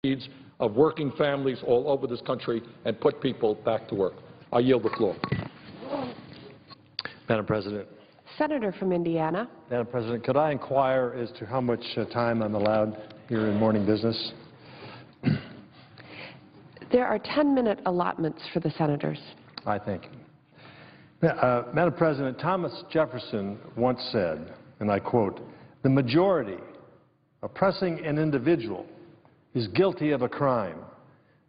needs of working families all over this country and put people back to work. I yield the floor. Madam President. Senator from Indiana. Madam President, could I inquire as to how much time I'm allowed here in morning business? There are 10-minute allotments for the senators. I thank you. Madam President, Thomas Jefferson once said, and I quote, "The majority oppressing an individual is guilty of a crime,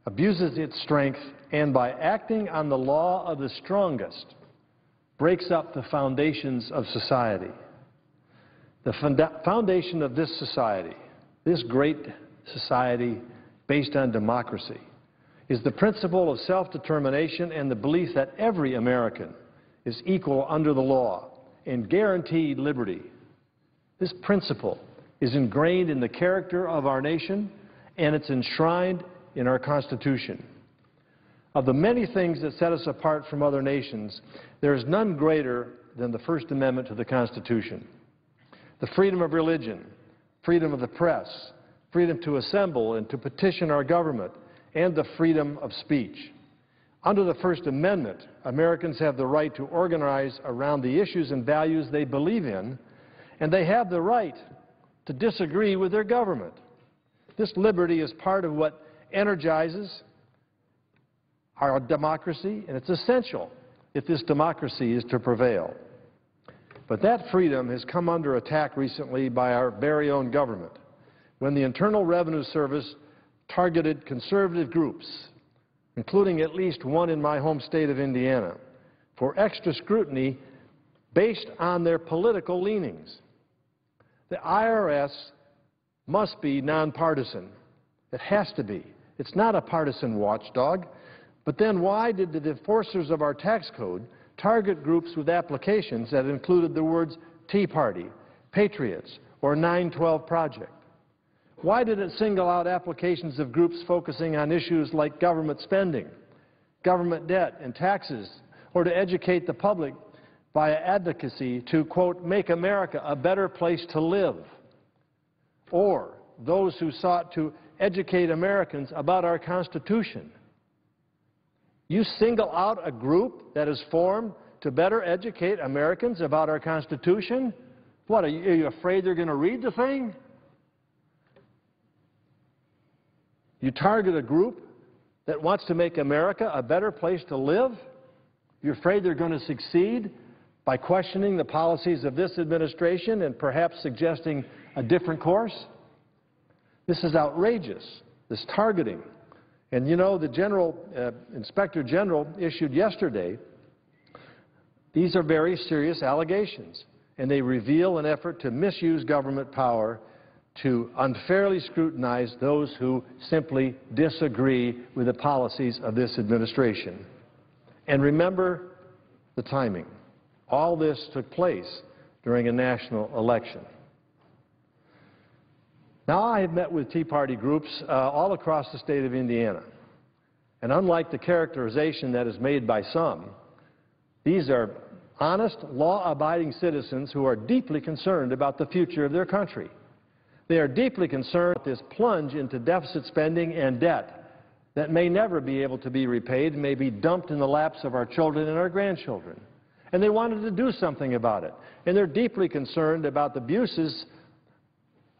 abuses its strength, and by acting on the law of the strongest, breaks up the foundations of society." The foundation of this society, this great society based on democracy, is the principle of self-determination and the belief that every American is equal under the law and guaranteed liberty. This principle is ingrained in the character of our nation, and it's enshrined in our Constitution. Of the many things that set us apart from other nations, there is none greater than the First Amendment to the Constitution. The freedom of religion, freedom of the press, freedom to assemble and to petition our government, and the freedom of speech. Under the First Amendment, Americans have the right to organize around the issues and values they believe in, and they have the right to disagree with their government. This liberty is part of what energizes our democracy, and it's essential if this democracy is to prevail. But that freedom has come under attack recently by our very own government, when the Internal Revenue Service targeted conservative groups, including at least one in my home state of Indiana, for extra scrutiny based on their political leanings. The IRS must be nonpartisan. It has to be. It's not a partisan watchdog. But then why did the enforcers of our tax code target groups with applications that included the words Tea Party, Patriots, or 9/12 Project? Why did it single out applications of groups focusing on issues like government spending, government debt, and taxes, or to educate the public via advocacy to, quote, make America a better place to live, or those who sought to educate Americans about our Constitution? You single out a group that is formed to better educate Americans about our Constitution? What, are you afraid they're going to read the thing? You target a group that wants to make America a better place to live? You're afraid they're going to succeed by questioning the policies of this administration and perhaps suggesting a different course? This is outrageous, this targeting. And you know, the Inspector General issued yesterday, these are very serious allegations, and they reveal an effort to misuse government power to unfairly scrutinize those who simply disagree with the policies of this administration. And remember the timing. All this took place during a national election. Now, I have met with Tea Party groups all across the state of Indiana. And unlike the characterization that is made by some, these are honest, law-abiding citizens who are deeply concerned about the future of their country. They are deeply concerned about this plunge into deficit spending and debt that may never be able to be repaid, may be dumped in the laps of our children and our grandchildren. And they wanted to do something about it. And they're deeply concerned about the abuses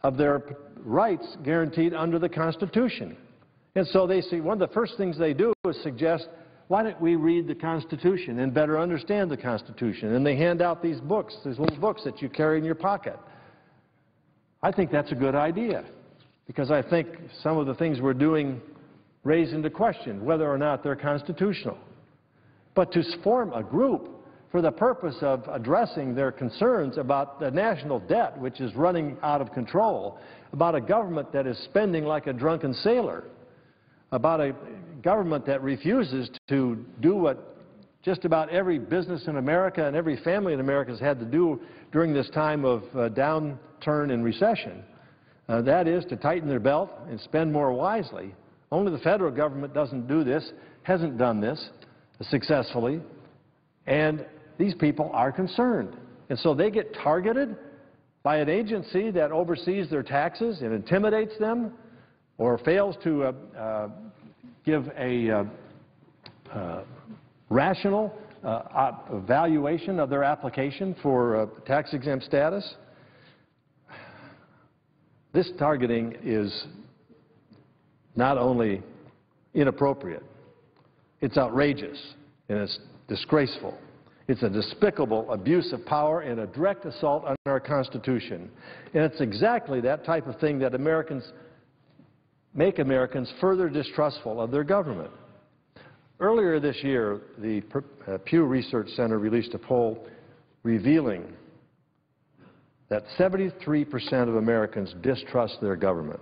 of their rights guaranteed under the Constitution. And so they see, one of the first things they do is suggest, why don't we read the Constitution and better understand the Constitution? And they hand out these books, these little books that you carry in your pocket. I think that's a good idea, because I think some of the things we're doing raise into question whether or not they're constitutional. But to form a group for the purpose of addressing their concerns about the national debt, which is running out of control, about a government that is spending like a drunken sailor, about a government that refuses to do what just about every business in America and every family in America has had to do during this time of downturn and recession, that is to tighten their belt and spend more wisely. Only the federal government doesn't do this, hasn't done this successfully, and these people are concerned. And so they get targeted by an agency that oversees their taxes and intimidates them or fails to give a rational evaluation of their application for tax-exempt status, this targeting is not only inappropriate, it's outrageous and it's disgraceful. It's a despicable abuse of power and a direct assault on our Constitution. And it's exactly that type of thing that make Americans further distrustful of their government. Earlier this year, the Pew Research Center released a poll revealing that 73% of Americans distrust their government.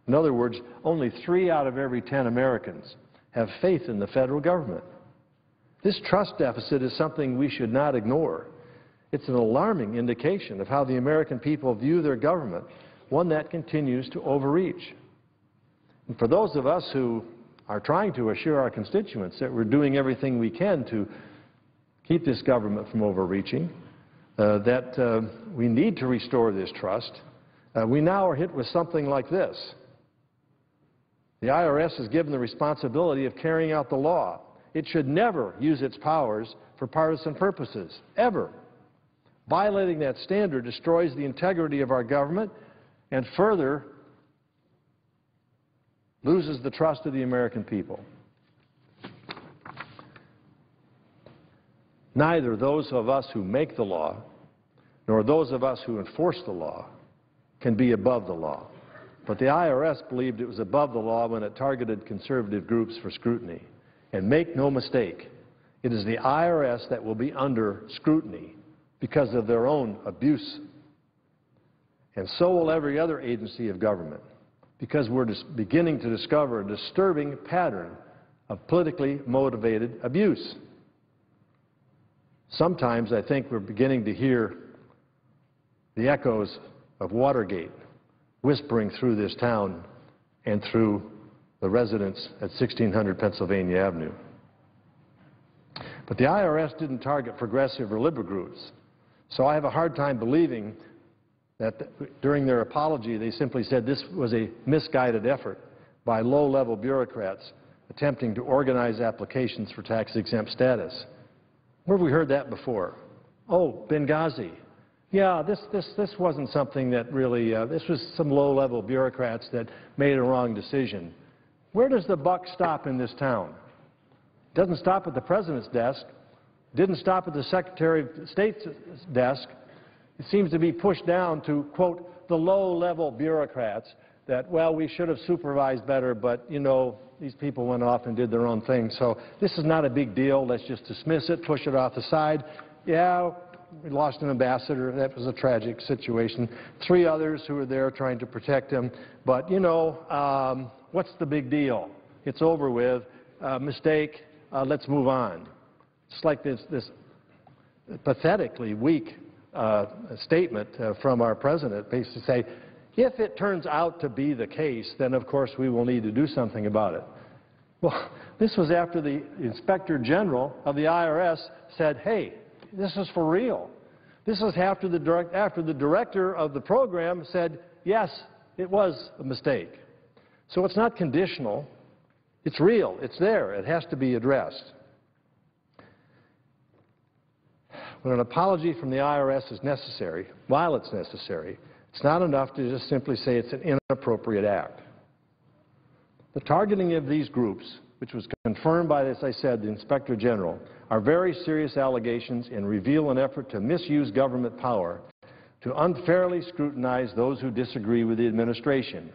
In other words, only 3 out of every 10 Americans have faith in the federal government. This trust deficit is something we should not ignore. It's an alarming indication of how the American people view their government, one that continues to overreach. And for those of us who are trying to assure our constituents that we're doing everything we can to keep this government from overreaching, that we need to restore this trust, we now are hit with something like this. The IRS is given the responsibility of carrying out the law. It should never use its powers for partisan purposes, ever. Violating that standard destroys the integrity of our government and further loses the trust of the American people. Neither those of us who make the law nor those of us who enforce the law can be above the law. But the IRS believed it was above the law when it targeted conservative groups for scrutiny. And make no mistake, it is the IRS that will be under scrutiny because of their own abuse. And so will every other agency of government, because we're beginning to discover a disturbing pattern of politically motivated abuse. Sometimes I think we're beginning to hear the echoes of Watergate whispering through this town and through the residents at 1600 Pennsylvania Avenue. But the IRS didn't target progressive or liberal groups, so I have a hard time believing that during their apology they simply said this was a misguided effort by low-level bureaucrats attempting to organize applications for tax-exempt status. Where have we heard that before? Oh, Benghazi. Yeah, this wasn't something that really, this was some low-level bureaucrats that made a wrong decision. Where does the buck stop in this town? It doesn't stop at the President's desk. It didn't stop at the Secretary of State's desk. It seems to be pushed down to, quote, the low-level bureaucrats that, well, we should have supervised better, but, you know, these people went off and did their own thing. So this is not a big deal. Let's just dismiss it, push it off the side. Yeah, we lost an ambassador. That was a tragic situation. 3 others who were there trying to protect him. But, you know, what's the big deal? It's over with. Mistake. Let's move on. It's like this pathetically weak statement from our president, basically say, if it turns out to be the case, then of course we will need to do something about it. Well, this was after the Inspector General of the IRS said, hey, this is for real. This is after the director of the program said, yes, it was a mistake. So it's not conditional. It's real. It's there. It has to be addressed. When an apology from the IRS is necessary, while it's necessary, it's not enough to just simply say it's an inappropriate act. The targeting of these groups, which was confirmed by, as I said, the Inspector General, are very serious allegations and reveal an effort to misuse government power to unfairly scrutinize those who disagree with the administration.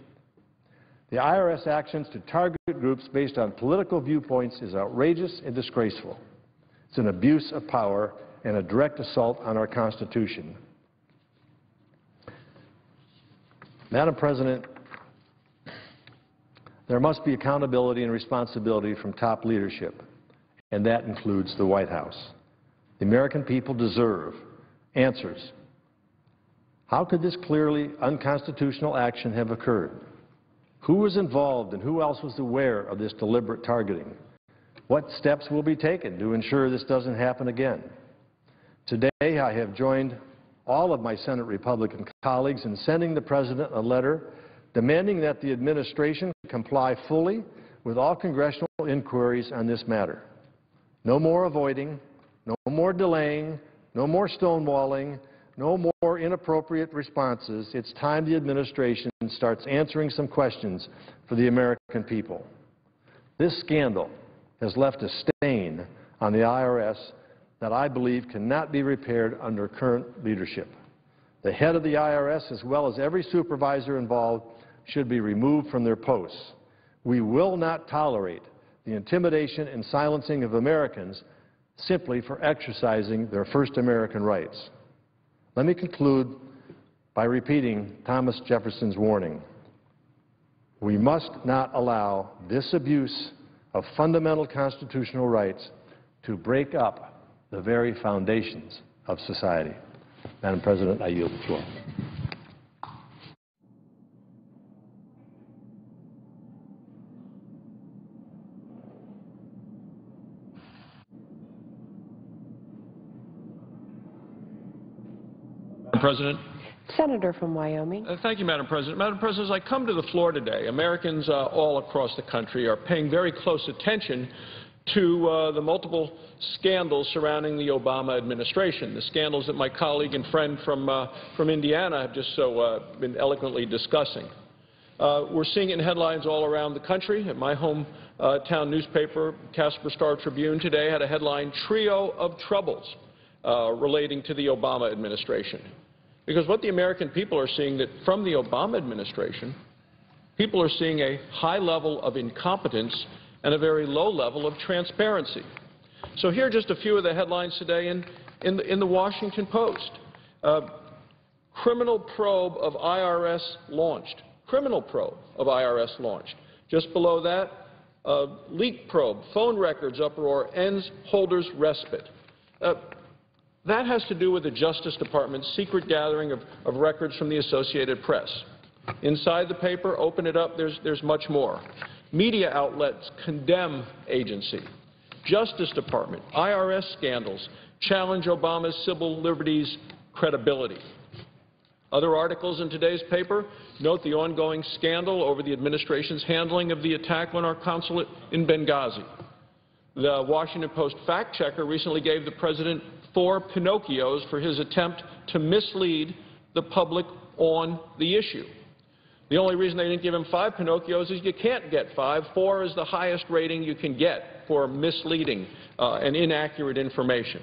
The IRS actions to target groups based on political viewpoints is outrageous and disgraceful. It's an abuse of power and a direct assault on our Constitution. Madam President, there must be accountability and responsibility from top leadership, and that includes the White House. The American people deserve answers. How could this clearly unconstitutional action have occurred? Who was involved and who else was aware of this deliberate targeting? What steps will be taken to ensure this doesn't happen again? Today, I have joined all of my Senate Republican colleagues in sending the President a letter demanding that the administration comply fully with all congressional inquiries on this matter. No more avoiding, no more delaying, no more stonewalling, no more inappropriate responses. It's time the administration starts answering some questions for the American people. This scandal has left a stain on the IRS that I believe cannot be repaired under current leadership. The head of the IRS, as well as every supervisor involved, should be removed from their posts. We will not tolerate the intimidation and silencing of Americans simply for exercising their First American rights. Let me conclude by repeating Thomas Jefferson's warning. We must not allow this abuse of fundamental constitutional rights to break up the very foundations of society. Madam President, I yield the floor. Madam President. Senator from Wyoming. Thank you, Madam President. Madam President, as I come to the floor today, Americans all across the country are paying very close attention to the multiple scandals surrounding the Obama administration, the scandals that my colleague and friend from Indiana have just so been eloquently discussing. We're seeing it in headlines all around the country. At my hometown newspaper, Casper Star-Tribune, today had a headline, "Trio of Troubles," relating to the Obama administration. Because what the American people are seeing that from the Obama administration, people are seeing a high level of incompetence and a very low level of transparency. So here are just a few of the headlines today in the Washington Post. Criminal probe of IRS launched. Criminal probe of IRS launched. Just below that, leak probe, phone records uproar, ends holders respite. That has to do with the Justice Department's secret gathering of records from the Associated Press. Inside the paper, open it up, there's much more. Media outlets condemn agency. Justice Department, IRS scandals, challenge Obama's civil liberties credibility. Other articles in today's paper note the ongoing scandal over the administration's handling of the attack on our consulate in Benghazi. The Washington Post fact-checker recently gave the president 4 Pinocchios for his attempt to mislead the public on the issue. The only reason they didn't give him 5 Pinocchios is you can't get 5. 4 is the highest rating you can get for misleading and inaccurate information.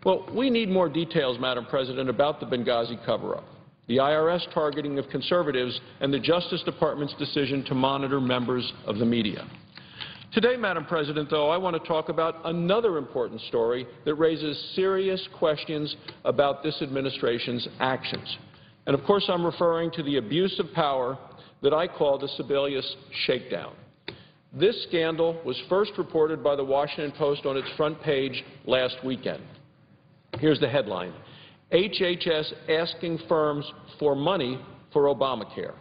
Well, we need more details, Madam President, about the Benghazi cover-up, the IRS targeting of conservatives, and the Justice Department's decision to monitor members of the media. Today, Madam President, though, I want to talk about another important story that raises serious questions about this administration's actions. And, of course, I'm referring to the abuse of power that I call the Sebelius shakedown. This scandal was first reported by the Washington Post on its front page last weekend. Here's the headline: HHS asking firms for money for Obamacare.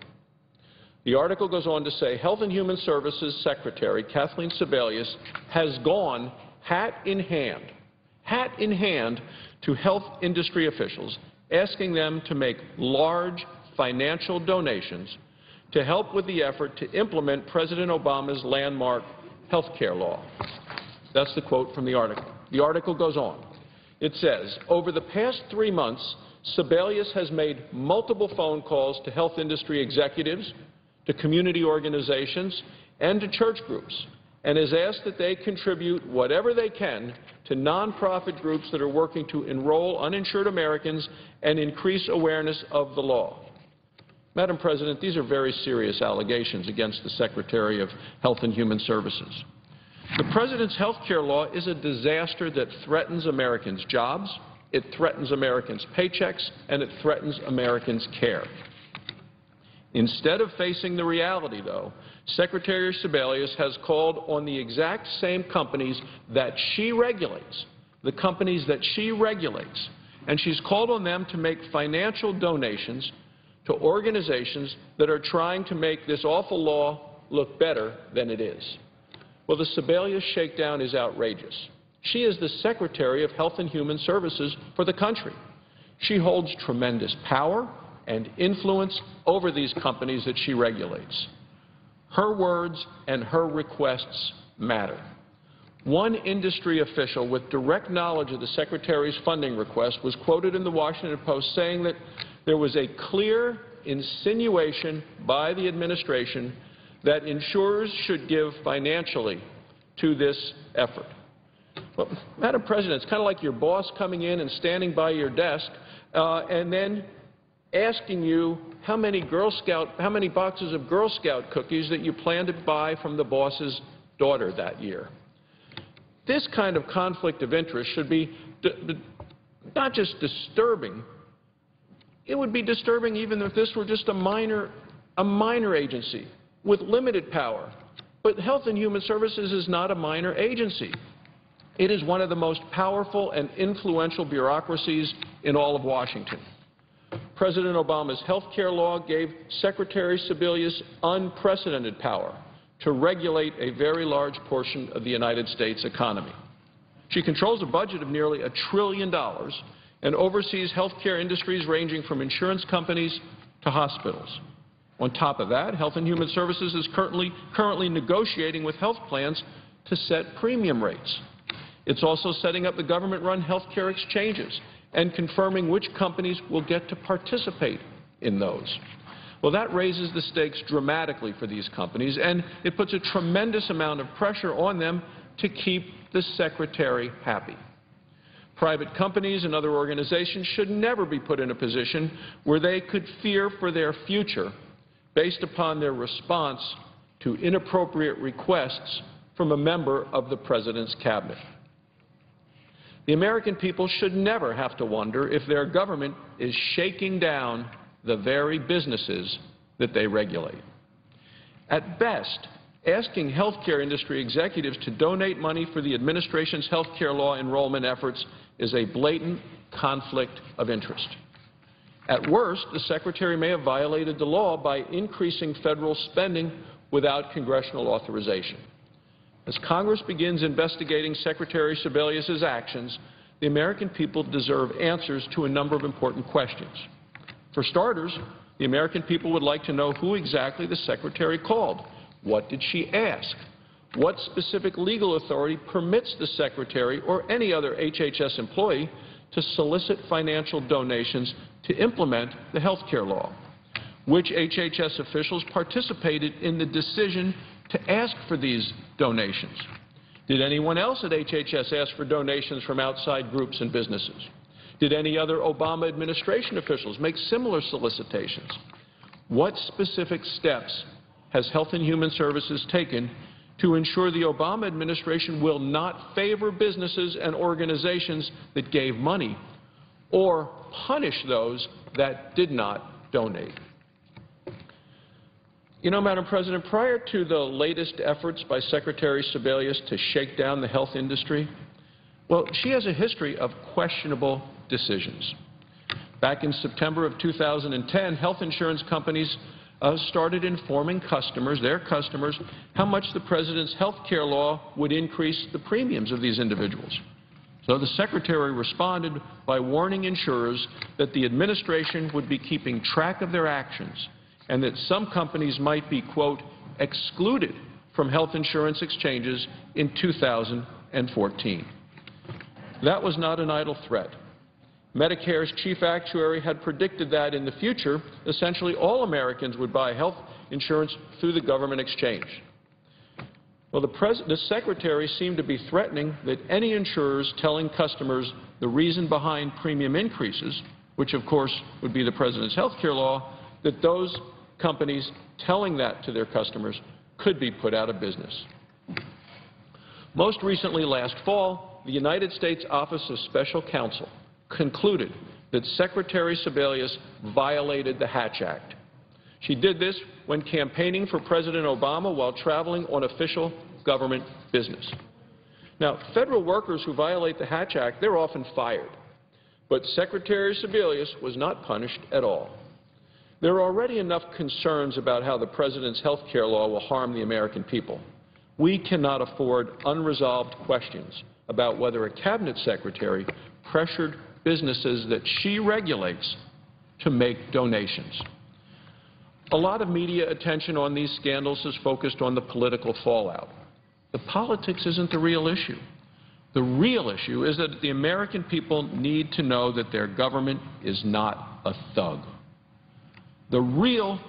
The article goes on to say Health and Human Services Secretary Kathleen Sebelius has gone hat in hand to health industry officials, asking them to make large financial donations to help with the effort to implement President Obama's landmark health care law. That's the quote from the article. The article goes on. It says, over the past 3 months, Sebelius has made multiple phone calls to health industry executives, to community organizations, and to church groups, and has asked that they contribute whatever they can to nonprofit groups that are working to enroll uninsured Americans and increase awareness of the law. Madam President, these are very serious allegations against the Secretary of Health and Human Services. The President's health care law is a disaster that threatens Americans' jobs, it threatens Americans' paychecks, and it threatens Americans' care. Instead of facing the reality, though, Secretary Sebelius has called on the exact same companies that she regulates, and she's called on them to make financial donations to organizations that are trying to make this awful law look better than it is. Well, the Sebelius shakedown is outrageous. She is the Secretary of Health and Human Services for the country. She holds tremendous power, and influence over these companies that she regulates. Her words and her requests matter. One industry official with direct knowledge of the Secretary's funding request was quoted in the Washington Post saying that there was a clear insinuation by the administration that insurers should give financially to this effort. Well, Madam President, it's kind of like your boss coming in and standing by your desk and then asking you how many boxes of Girl Scout cookies that you plan to buy from the boss's daughter that year. This kind of conflict of interest should be not just disturbing, it would be disturbing even if this were just a minor agency with limited power. But Health and Human Services is not a minor agency. It is one of the most powerful and influential bureaucracies in all of Washington. President Obama's health care law gave Secretary Sebelius unprecedented power to regulate a very large portion of the United States economy. She controls a budget of nearly $1 trillion and oversees health care industries ranging from insurance companies to hospitals. On top of that, Health and Human Services is currently negotiating with health plans to set premium rates. It's also setting up the government-run health care exchanges and confirming which companies will get to participate in those. Well, that raises the stakes dramatically for these companies, and it puts a tremendous amount of pressure on them to keep the Secretary happy. Private companies and other organizations should never be put in a position where they could fear for their future based upon their response to inappropriate requests from a member of the President's cabinet. The American people should never have to wonder if their government is shaking down the very businesses that they regulate. At best, asking health care industry executives to donate money for the administration's health care law enrollment efforts is a blatant conflict of interest. At worst, the Secretary may have violated the law by increasing federal spending without congressional authorization. As Congress begins investigating Secretary Sebelius's actions, the American people deserve answers to a number of important questions. For starters, the American people would like to know who exactly the Secretary called. What did she ask? What specific legal authority permits the Secretary or any other HHS employee to solicit financial donations to implement the health care law? Which HHS officials participated in the decision to ask for these donations? Did anyone else at HHS ask for donations from outside groups and businesses? Did any other Obama administration officials make similar solicitations? What specific steps has Health and Human Services taken to ensure the Obama administration will not favor businesses and organizations that gave money or punish those that did not donate? You know, Madam President, prior to the latest efforts by Secretary Sebelius to shake down the health industry, well, she has a history of questionable decisions. Back in September of 2010, health insurance companies started informing their customers, how much the President's health care law would increase the premiums of these individuals. So the Secretary responded by warning insurers that the administration would be keeping track of their actions and that some companies might be, quote, excluded from health insurance exchanges in 2014. That was not an idle threat. Medicare's chief actuary had predicted that in the future, essentially all Americans would buy health insurance through the government exchange. Well, the Secretary seemed to be threatening that any insurers telling customers the reason behind premium increases, which of course would be the President's health care law, that those companies telling that to their customers could be put out of business. Most recently, last fall, the United States Office of Special Counsel concluded that Secretary Sebelius violated the Hatch Act. She did this when campaigning for President Obama while traveling on official government business. Now, federal workers who violate the Hatch Act, they're often fired. But Secretary Sebelius was not punished at all. There are already enough concerns about how the President's health care law will harm the American people. We cannot afford unresolved questions about whether a cabinet secretary pressured businesses that she regulates to make donations. A lot of media attention on these scandals is focused on the political fallout. The politics isn't the real issue. The real issue is that the American people need to know that their government is not a thug. The real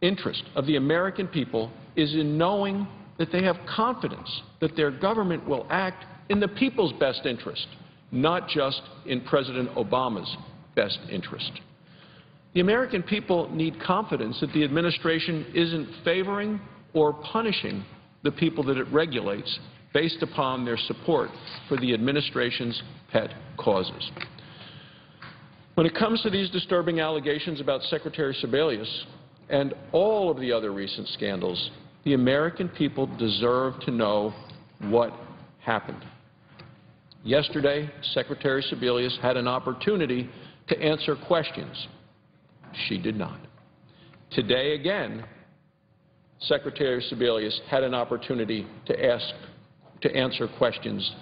interest of the American people is in knowing that they have confidence that their government will act in the people's best interest, not just in President Obama's best interest. The American people need confidence that the administration isn't favoring or punishing the people that it regulates based upon their support for the administration's pet causes. When it comes to these disturbing allegations about Secretary Sebelius and all of the other recent scandals, the American people deserve to know what happened. Yesterday, Secretary Sebelius had an opportunity to answer questions. She did not. Today again, Secretary Sebelius had an opportunity to answer questions.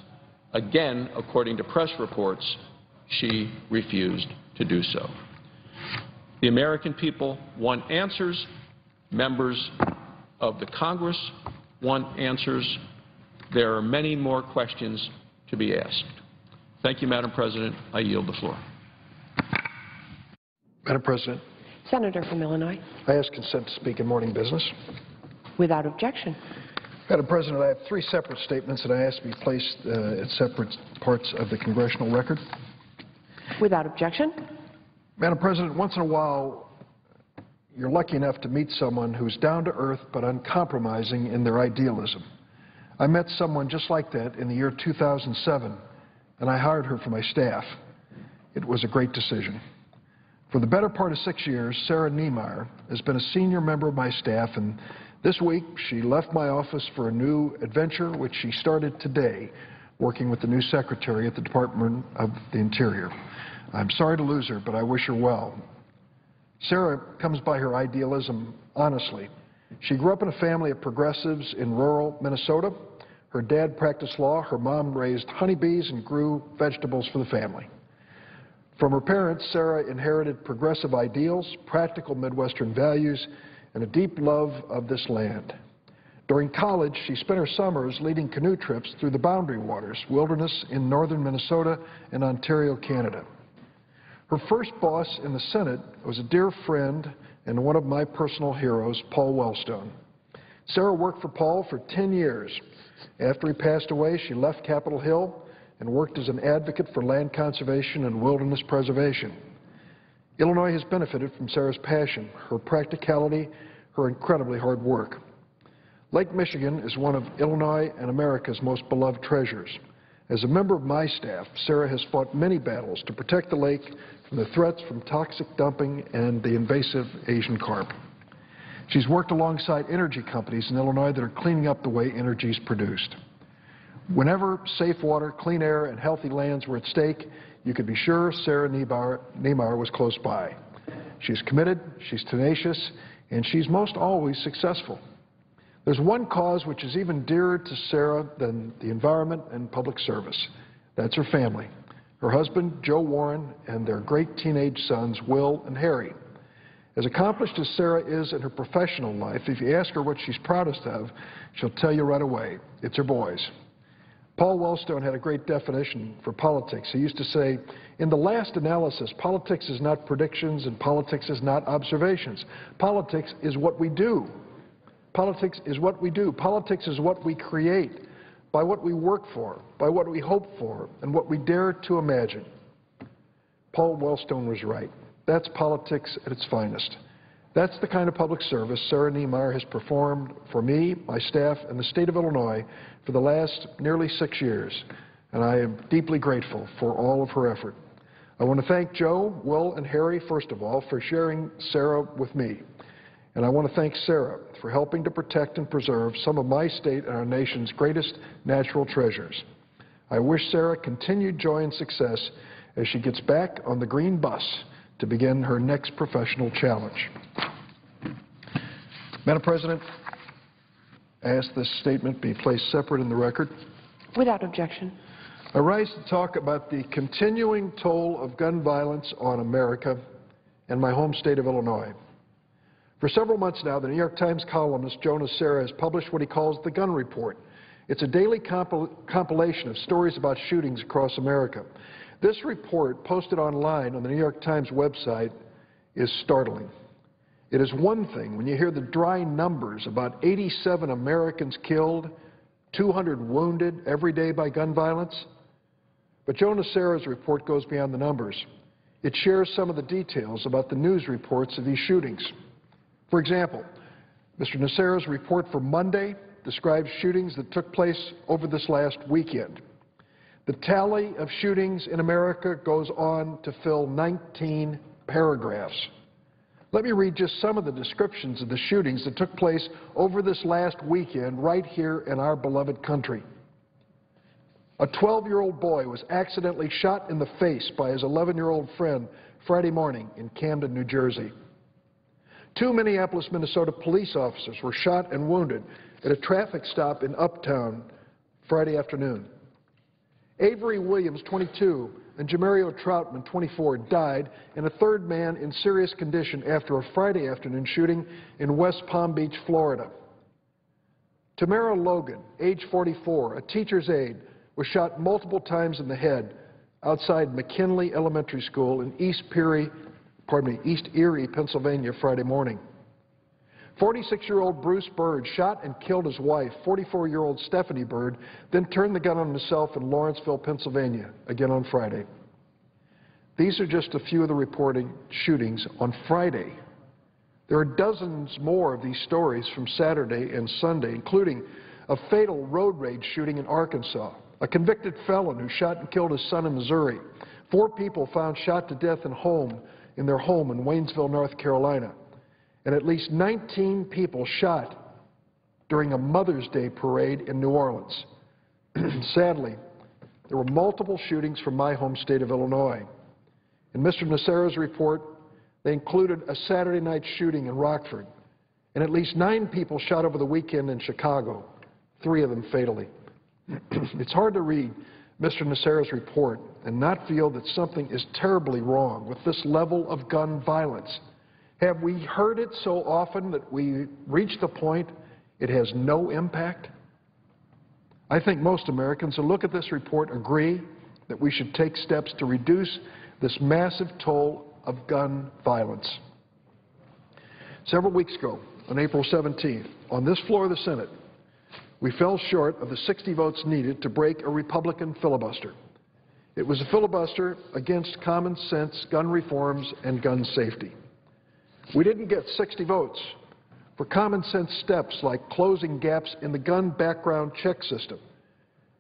Again, according to press reports, she refused to do so. The American people want answers. Members of the Congress want answers. There are many more questions to be asked. Thank you, Madam President. I yield the floor. Madam President, Senator from Illinois. I ask consent to speak in morning business. Without objection. Madam President, I have three separate statements that I ask to be placed at separate parts of the congressional record. Without objection. Madam President, once in a while, you're lucky enough to meet someone who's down to earth but uncompromising in their idealism. I met someone just like that in the year 2007, and I hired her for my staff. It was a great decision. For the better part of 6 years, Sarah Niemeyer has been a senior member of my staff, and this week she left my office for a new adventure, which she started today, working with the new secretary at the Department of the Interior. I'm sorry to lose her, but I wish her well. Sarah comes by her idealism honestly. She grew up in a family of progressives in rural Minnesota. Her dad practiced law, her mom raised honeybees and grew vegetables for the family. From her parents, Sarah inherited progressive ideals, practical Midwestern values, and a deep love of this land. During college, she spent her summers leading canoe trips through the Boundary Waters, wilderness in northern Minnesota and Ontario, Canada. Her first boss in the Senate was a dear friend and one of my personal heroes, Paul Wellstone. Sarah worked for Paul for 10 years. After he passed away, she left Capitol Hill and worked as an advocate for land conservation and wilderness preservation. Illinois has benefited from Sarah's passion, her practicality, her incredibly hard work. Lake Michigan is one of Illinois and America's most beloved treasures. As a member of my staff, Sarah has fought many battles to protect the lake from the threats from toxic dumping and the invasive Asian carp. She's worked alongside energy companies in Illinois that are cleaning up the way energy is produced. Whenever safe water, clean air, and healthy lands were at stake, you could be sure Sarah Niemeyer was close by. She's committed, she's tenacious, and she's most always successful. There's one cause which is even dearer to Sarah than the environment and public service. That's her family. Her husband, Joe Warren, and their great teenage sons, Will and Harry. As accomplished as Sarah is in her professional life, if you ask her what she's proudest of, she'll tell you right away. It's her boys. Paul Wellstone had a great definition for politics. He used to say, in the last analysis, politics is not predictions and politics is not observations. Politics is what we do. Politics is what we do. Politics is what we create by what we work for, by what we hope for, and what we dare to imagine. Paul Wellstone was right. That's politics at its finest. That's the kind of public service Sarah Niemeyer has performed for me, my staff, and the state of Illinois for the last nearly 6 years, and I am deeply grateful for all of her effort. I want to thank Joe, Will, and Harry, first of all, for sharing Sarah with me. And I want to thank Sarah for helping to protect and preserve some of my state and our nation's greatest natural treasures. I wish Sarah continued joy and success as she gets back on the green bus to begin her next professional challenge. Madam President, I ask this statement be placed separate in the record. Without objection. I rise to talk about the continuing toll of gun violence on America and my home state of Illinois. For several months now, the New York Times columnist Joe Nocera has published what he calls the Gun Report. It's a daily compilation of stories about shootings across America. This report, posted online on the New York Times website, is startling. It is one thing when you hear the dry numbers about 87 Americans killed, 200 wounded every day by gun violence. But Joe Nocera's report goes beyond the numbers. It shares some of the details about the news reports of these shootings. For example, Mr. Nocera's report for Monday describes shootings that took place over this last weekend. The tally of shootings in America goes on to fill 19 paragraphs. Let me read just some of the descriptions of the shootings that took place over this last weekend right here in our beloved country. A 12-year-old boy was accidentally shot in the face by his 11-year-old friend Friday morning in Camden, New Jersey. 2 Minneapolis, Minnesota police officers were shot and wounded at a traffic stop in Uptown Friday afternoon. Avery Williams, 22, and Jamario Troutman, 24, died, and a third man in serious condition after a Friday afternoon shooting in West Palm Beach, Florida. Tamara Logan, age 44, a teacher's aide, was shot multiple times in the head outside McKinley Elementary School in East Erie, Pennsylvania, Friday morning. 46-year-old Bruce Byrd shot and killed his wife, 44-year-old Stephanie Byrd, then turned the gun on himself in Lawrenceville, Pennsylvania, again on Friday. These are just a few of the reported shootings on Friday. There are dozens more of these stories from Saturday and Sunday, including a fatal road rage shooting in Arkansas, a convicted felon who shot and killed his son in Missouri, 4 people found shot to death in their home in Waynesville, North Carolina, and at least 19 people shot during a Mother's Day parade in New Orleans. Sadly, there were multiple shootings from my home state of Illinois. In Mr. Nocera's report, they included a Saturday night shooting in Rockford, and at least 9 people shot over the weekend in Chicago, 3 of them fatally. It's hard to read Mr. Nocera's report and not feel that something is terribly wrong with this level of gun violence. Have we heard it so often that we reach the point it has no impact? I think most Americans who look at this report agree that we should take steps to reduce this massive toll of gun violence. Several weeks ago, on April 17th, on this floor of the Senate, we fell short of the 60 votes needed to break a Republican filibuster. It was a filibuster against common sense gun reforms and gun safety. We didn't get 60 votes for common sense steps like closing gaps in the gun background check system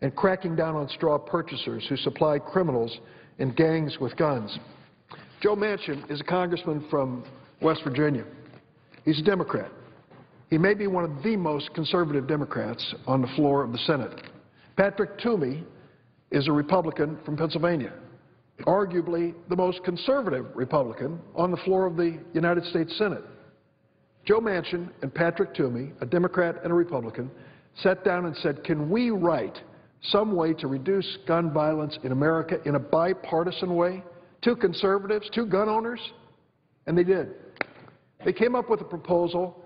and cracking down on straw purchasers who supply criminals and gangs with guns. Joe Manchin is a congressman from West Virginia. He's a Democrat. He may be one of the most conservative Democrats on the floor of the Senate. Patrick Toomey is a Republican from Pennsylvania, arguably the most conservative Republican on the floor of the United States Senate. Joe Manchin and Patrick Toomey, a Democrat and a Republican, sat down and said, can we write some way to reduce gun violence in America in a bipartisan way? 2 conservatives, 2 gun owners, and they did. They came up with a proposal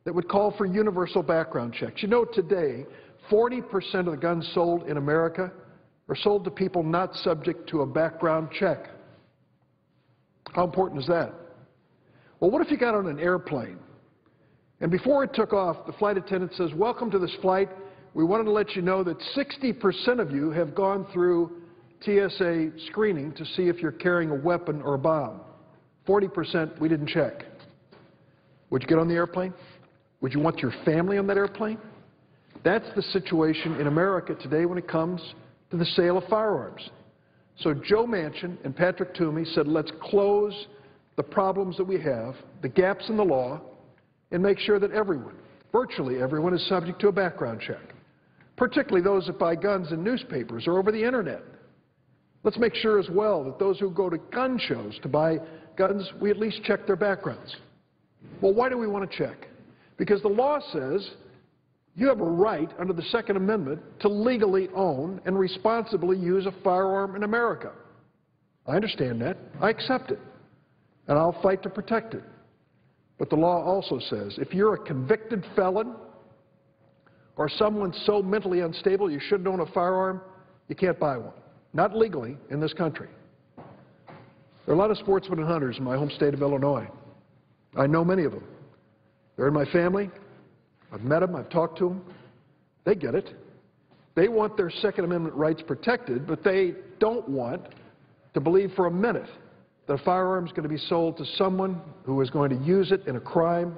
that would call for universal background checks. You know, today, 40% of the guns sold in America are sold to people not subject to a background check. How important is that? Well, what if you got on an airplane, and before it took off, the flight attendant says, welcome to this flight. We wanted to let you know that 60% of you have gone through TSA screening to see if you're carrying a weapon or a bomb. 40% we didn't check. Would you get on the airplane? Would you want your family on that airplane? That's the situation in America today when it comes to the sale of firearms. So Joe Manchin and Patrick Toomey said, let's close the problems that we have, the gaps in the law, and make sure that everyone, virtually everyone, is subject to a background check, particularly those that buy guns in newspapers or over the Internet. Let's make sure as well that those who go to gun shows to buy guns, we at least check their backgrounds. Well, why do we want to check? Because the law says you have a right under the Second Amendment to legally own and responsibly use a firearm in America. I understand that. I accept it. and I'll fight to protect it. But the law also says if you're a convicted felon or someone so mentally unstable you shouldn't own a firearm, you can't buy one. Not legally in this country. There are a lot of sportsmen and hunters in my home state of Illinois. I know many of them. They're in my family. I've met them. I've talked to them. They get it. They want their Second Amendment rights protected, but they don't want to believe for a minute that a firearm is going to be sold to someone who is going to use it in a crime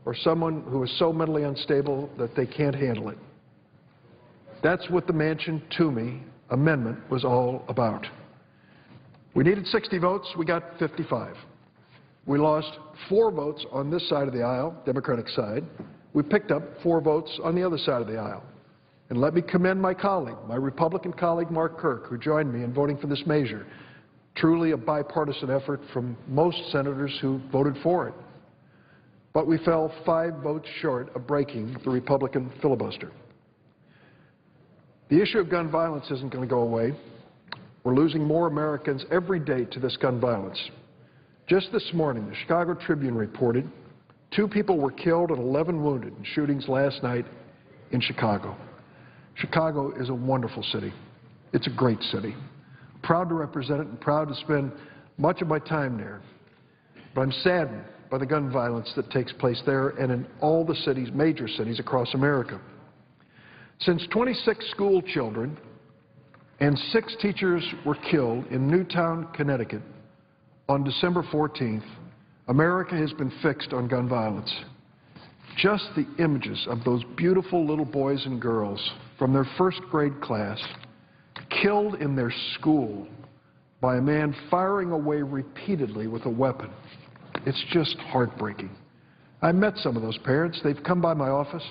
or someone who is so mentally unstable that they can't handle it. That's what the Manchin Toomey amendment was all about. We needed 60 votes. We got 55. We lost 4 votes on this side of the aisle, Democratic side. We picked up 4 votes on the other side of the aisle. And let me commend my colleague, my Republican colleague Mark Kirk, who joined me in voting for this measure. Truly a bipartisan effort from most senators who voted for it. But we fell 5 votes short of breaking the Republican filibuster. The issue of gun violence isn't going to go away. We're losing more Americans every day to this gun violence. Just this morning, the Chicago Tribune reported 2 people were killed and 11 wounded in shootings last night in Chicago. Chicago is a wonderful city. It's a great city. Proud to represent it and proud to spend much of my time there. But I'm saddened by the gun violence that takes place there and in all the cities, major cities across America. Since 26 school children and 6 teachers were killed in Newtown, Connecticut on December 14th, America has been fixed on gun violence. Just the images of those beautiful little boys and girls from their first grade class killed in their school by a man firing away repeatedly with a weapon. It's just heartbreaking. I met some of those parents. They've come by my office.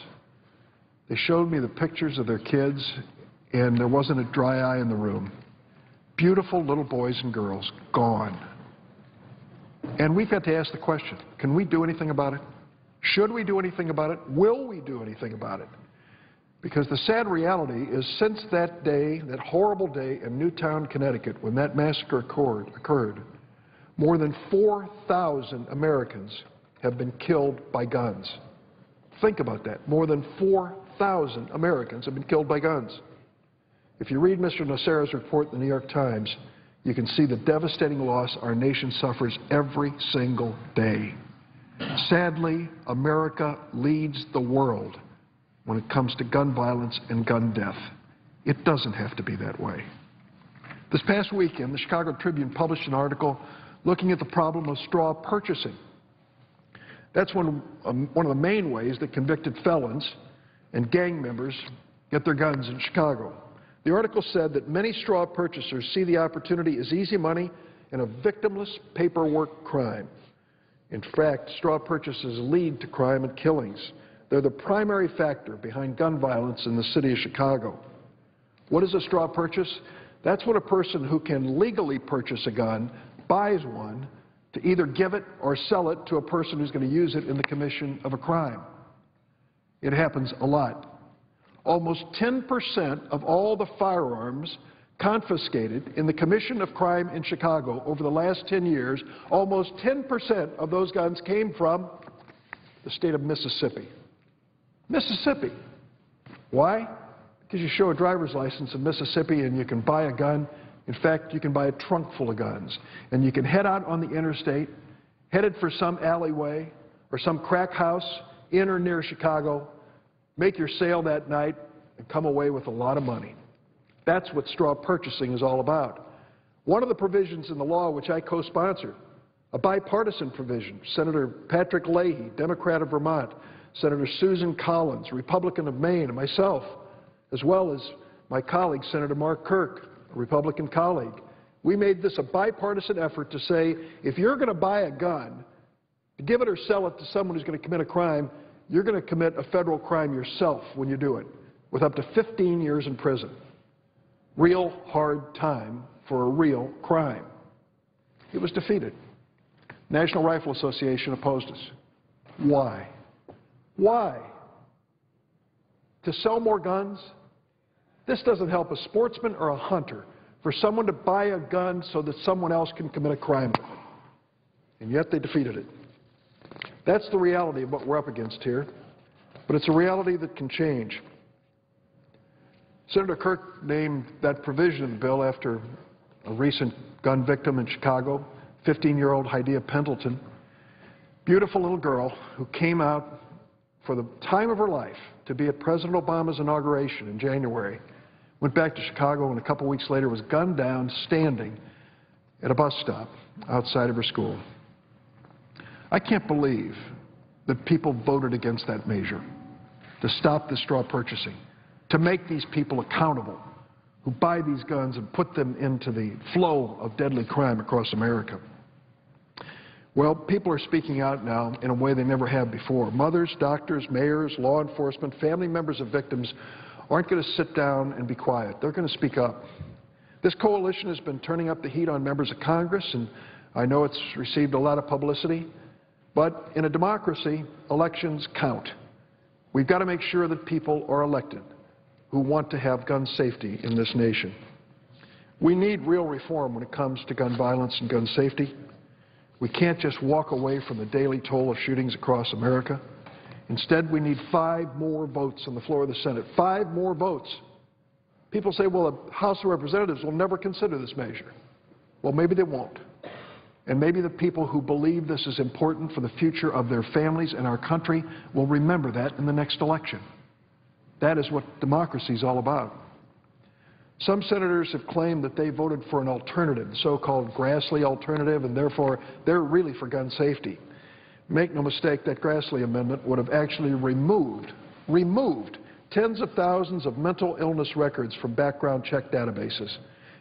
They showed me the pictures of their kids, and there wasn't a dry eye in the room. Beautiful little boys and girls gone. And we've got to ask the question, can we do anything about it? Should we do anything about it? Will we do anything about it? Because the sad reality is since that day, that horrible day in Newtown, Connecticut, when that massacre occurred, more than 4,000 Americans have been killed by guns. Think about that. More than 4,000 Americans have been killed by guns. If you read Mr. Nocera's report in the New York Times, you can see the devastating loss our nation suffers every single day. Sadly, America leads the world when it comes to gun violence and gun death. It doesn't have to be that way. This past weekend, the Chicago Tribune published an article looking at the problem of straw purchasing. That's one of the main ways that convicted felons and gang members get their guns in Chicago. The article said that many straw purchasers see the opportunity as easy money and a victimless paperwork crime. In fact, straw purchases lead to crime and killings. They're the primary factor behind gun violence in the city of Chicago. What is a straw purchase? That's when a person who can legally purchase a gun buys one to either give it or sell it to a person who's going to use it in the commission of a crime. It happens a lot. Almost 10% of all the firearms confiscated in the commission of crime in Chicago over the last 10 years, almost 10% of those guns came from the state of Mississippi. Mississippi. Why? Because you show a driver's license in Mississippi and you can buy a gun. In fact, you can buy a trunk full of guns. And you can head out on the interstate, headed for some alleyway or some crack house in or near Chicago, make your sale that night, and come away with a lot of money. That's what straw purchasing is all about. One of the provisions in the law which I co-sponsored, a bipartisan provision, Senator Patrick Leahy, Democrat of Vermont, Senator Susan Collins, Republican of Maine, and myself, as well as my colleague, Senator Mark Kirk, a Republican colleague. We made this a bipartisan effort to say, if you're going to buy a gun, to give it or sell it to someone who's going to commit a crime, you're going to commit a federal crime yourself when you do it, with up to 15 years in prison. Real hard time for a real crime. It was defeated. National Rifle Association opposed us. Why? Why? To sell more guns? This doesn't help a sportsman or a hunter for someone to buy a gun so that someone else can commit a crime with it. and yet they defeated it. That's the reality of what we're up against here, but it's a reality that can change. Senator Kirk named that provision of the bill after a recent gun victim in Chicago, 15-year-old Hydea Pendleton, beautiful little girl who came out for the time of her life to be at President Obama's inauguration in January, went back to Chicago, and a couple weeks later was gunned down standing at a bus stop outside of her school. I can't believe that people voted against that measure to stop this straw purchasing, to make these people accountable who buy these guns and put them into the flow of deadly crime across America. Well, people are speaking out now in a way they never have before. Mothers, doctors, mayors, law enforcement, family members of victims aren't going to sit down and be quiet. They're going to speak up. This coalition has been turning up the heat on members of Congress, and I know it's received a lot of publicity, but in a democracy, elections count. We've got to make sure that people are elected who want to have gun safety in this nation. We need real reform when it comes to gun violence and gun safety. We can't just walk away from the daily toll of shootings across America. Instead, we need 5 more votes on the floor of the Senate. 5 more votes. People say, well, the House of Representatives will never consider this measure. Well, maybe they won't. And maybe the people who believe this is important for the future of their families and our country will remember that in the next election. That is what democracy is all about. Some senators have claimed that they voted for an alternative, the so-called Grassley alternative, and therefore they're really for gun safety. Make no mistake, that Grassley amendment would have actually removed tens of thousands of mental illness records from background check databases,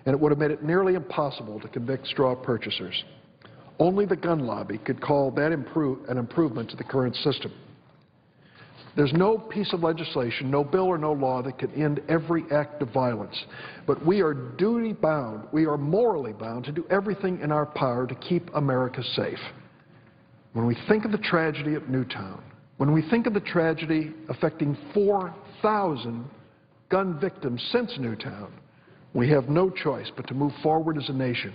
and it would have made it nearly impossible to convict straw purchasers. Only the gun lobby could call that an improvement to the current system. There's no piece of legislation, no bill or no law that can end every act of violence. But we are duty-bound, we are morally bound to do everything in our power to keep America safe. When we think of the tragedy at Newtown, when we think of the tragedy affecting 4,000 gun victims since Newtown, we have no choice but to move forward as a nation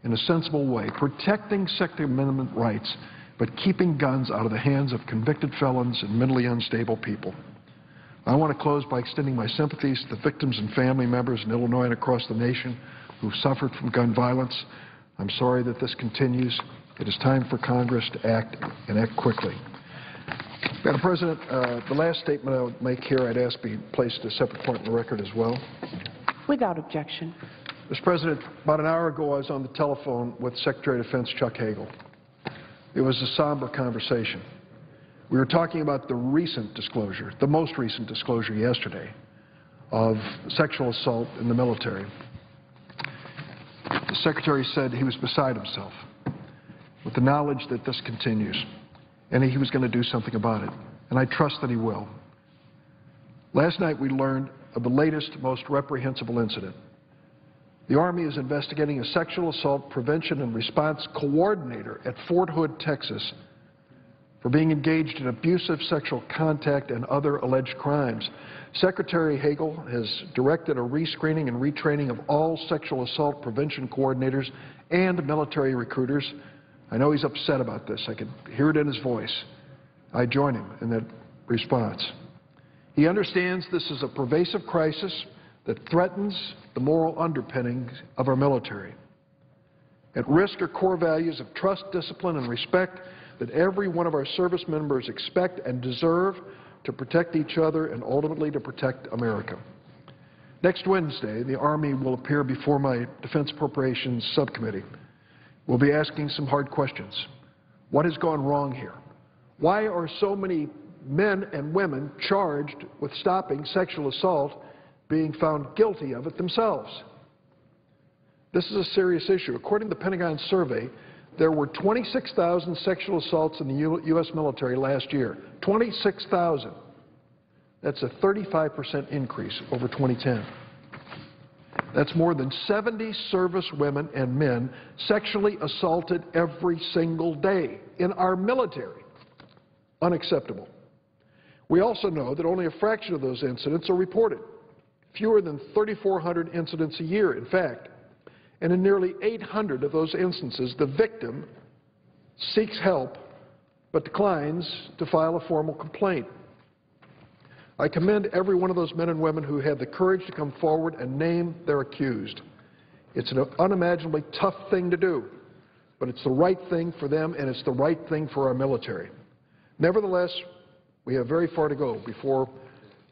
in a sensible way, protecting Second Amendment rights, but keeping guns out of the hands of convicted felons and mentally unstable people. I want to close by extending my sympathies to the victims and family members in Illinois and across the nation who've suffered from gun violence. I'm sorry that this continues. It is time for Congress to act, and act quickly. Madam President, the last statement I would make here I'd ask be placed a separate point in the record as well. Without objection. Mr. President, about an hour ago I was on the telephone with Secretary of Defense Chuck Hagel. It was a somber conversation. We were talking about the recent disclosure, the most recent disclosure yesterday, of sexual assault in the military. The Secretary said he was beside himself with the knowledge that this continues, and he was going to do something about it, and I trust that he will. Last night we learned of the latest, most reprehensible incident. The Army is investigating a sexual assault prevention and response coordinator at Fort Hood, Texas, for being engaged in abusive sexual contact and other alleged crimes. Secretary Hagel has directed a rescreening and retraining of all sexual assault prevention coordinators and military recruiters. I know he's upset about this. I could hear it in his voice. I join him in that response. He understands this is a pervasive crisis that threatens the moral underpinnings of our military. At risk are core values of trust, discipline, and respect that every one of our service members expect and deserve to protect each other and ultimately to protect America. Next Wednesday, the Army will appear before my Defense Appropriations Subcommittee. We'll be asking some hard questions. What has gone wrong here? Why are so many men and women charged with stopping sexual assault being found guilty of it themselves? This is a serious issue. According to the Pentagon survey, there were 26,000 sexual assaults in the U.S. military last year. 26,000. That's a 35% increase over 2010. That's more than 70 service women and men sexually assaulted every single day in our military. Unacceptable. We also know that only a fraction of those incidents are reported. Fewer than 3,400 incidents a year, in fact. And in nearly 800 of those instances, the victim seeks help but declines to file a formal complaint. I commend every one of those men and women who had the courage to come forward and name their accused. It's an unimaginably tough thing to do, but it's the right thing for them and it's the right thing for our military. Nevertheless, we have very far to go before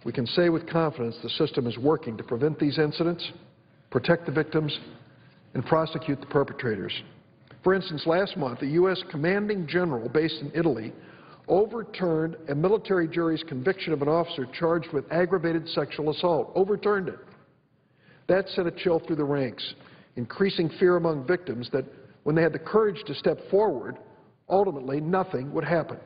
we can say with confidence the system is working to prevent these incidents, protect the victims, and prosecute the perpetrators. For instance, last month, a U.S. commanding general based in Italy overturned a military jury's conviction of an officer charged with aggravated sexual assault. Overturned it. That sent a chill through the ranks, increasing fear among victims that when they had the courage to step forward, ultimately nothing would happen.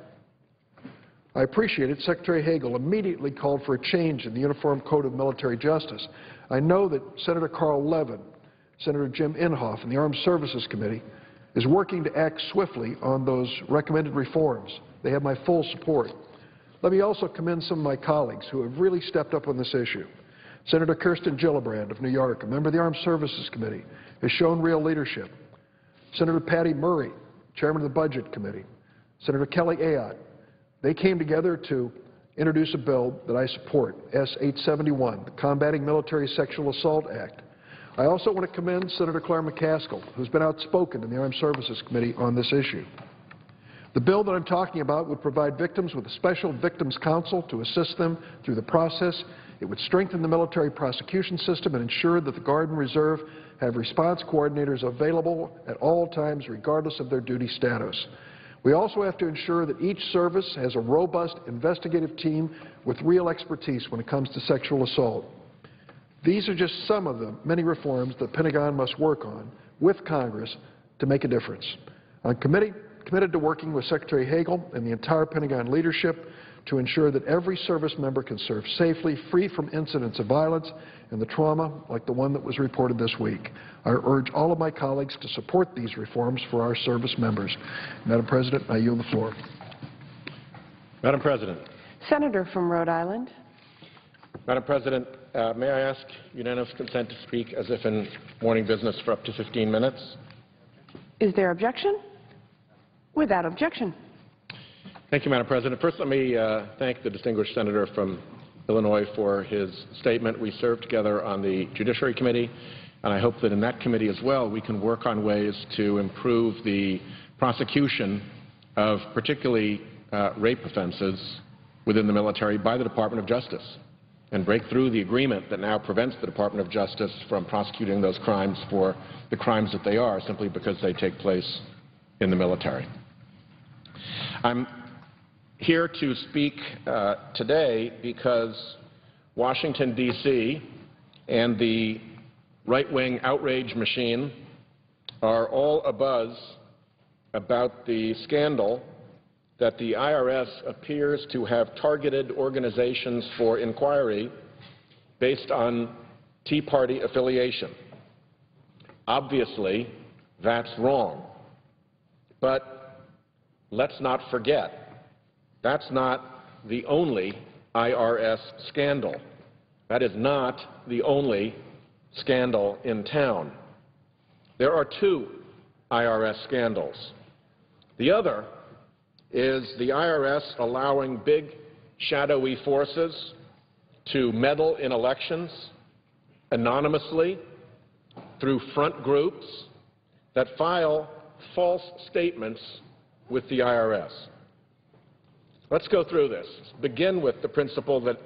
I appreciated Secretary Hagel immediately called for a change in the Uniform Code of Military Justice. I know that Senator Carl Levin, Senator Jim Inhofe, and the Armed Services Committee is working to act swiftly on those recommended reforms. They have my full support. Let me also commend some of my colleagues who have really stepped up on this issue. Senator Kirsten Gillibrand of New York, a member of the Armed Services Committee, has shown real leadership. Senator Patty Murray, chairman of the Budget Committee, Senator Kelly Ayotte, they came together to introduce a bill that I support, S-871, the Combating Military Sexual Assault Act. I also want to commend Senator Claire McCaskill, who's been outspoken in the Armed Services Committee on this issue. The bill that I'm talking about would provide victims with a special victims counsel to assist them through the process. It would strengthen the military prosecution system and ensure that the Guard and Reserve have response coordinators available at all times regardless of their duty status. We also have to ensure that each service has a robust investigative team with real expertise when it comes to sexual assault. These are just some of the many reforms the Pentagon must work on with Congress to make a difference. I'm committed to working with Secretary Hagel and the entire Pentagon leadership to ensure that every service member can serve safely, free from incidents of violence and the trauma like the one that was reported this week. I urge all of my colleagues to support these reforms for our service members. Madam President, I yield the floor. Madam President. Senator from Rhode Island. Madam President, may I ask unanimous consent to speak as if in morning business for up to 15 minutes? Is there objection? Without objection. Thank you, Madam President. First, let me thank the distinguished senator from Illinois for his statement. We served together on the Judiciary Committee, and I hope that in that committee as well we can work on ways to improve the prosecution of particularly rape offenses within the military by the Department of Justice and break through the agreement that now prevents the Department of Justice from prosecuting those crimes for the crimes that they are simply because they take place in the military. I'm here to speak today because Washington, D.C. and the right-wing outrage machine are all abuzz about the scandal that the IRS appears to have targeted organizations for inquiry based on Tea Party affiliation. Obviously, that's wrong. But let's not forget, that's not the only IRS scandal. That is not the only scandal in town. There are two IRS scandals. The other is the IRS allowing big, shadowy forces to meddle in elections anonymously through front groups that file false statements with the IRS. Let's go through this. Let's begin with the principle that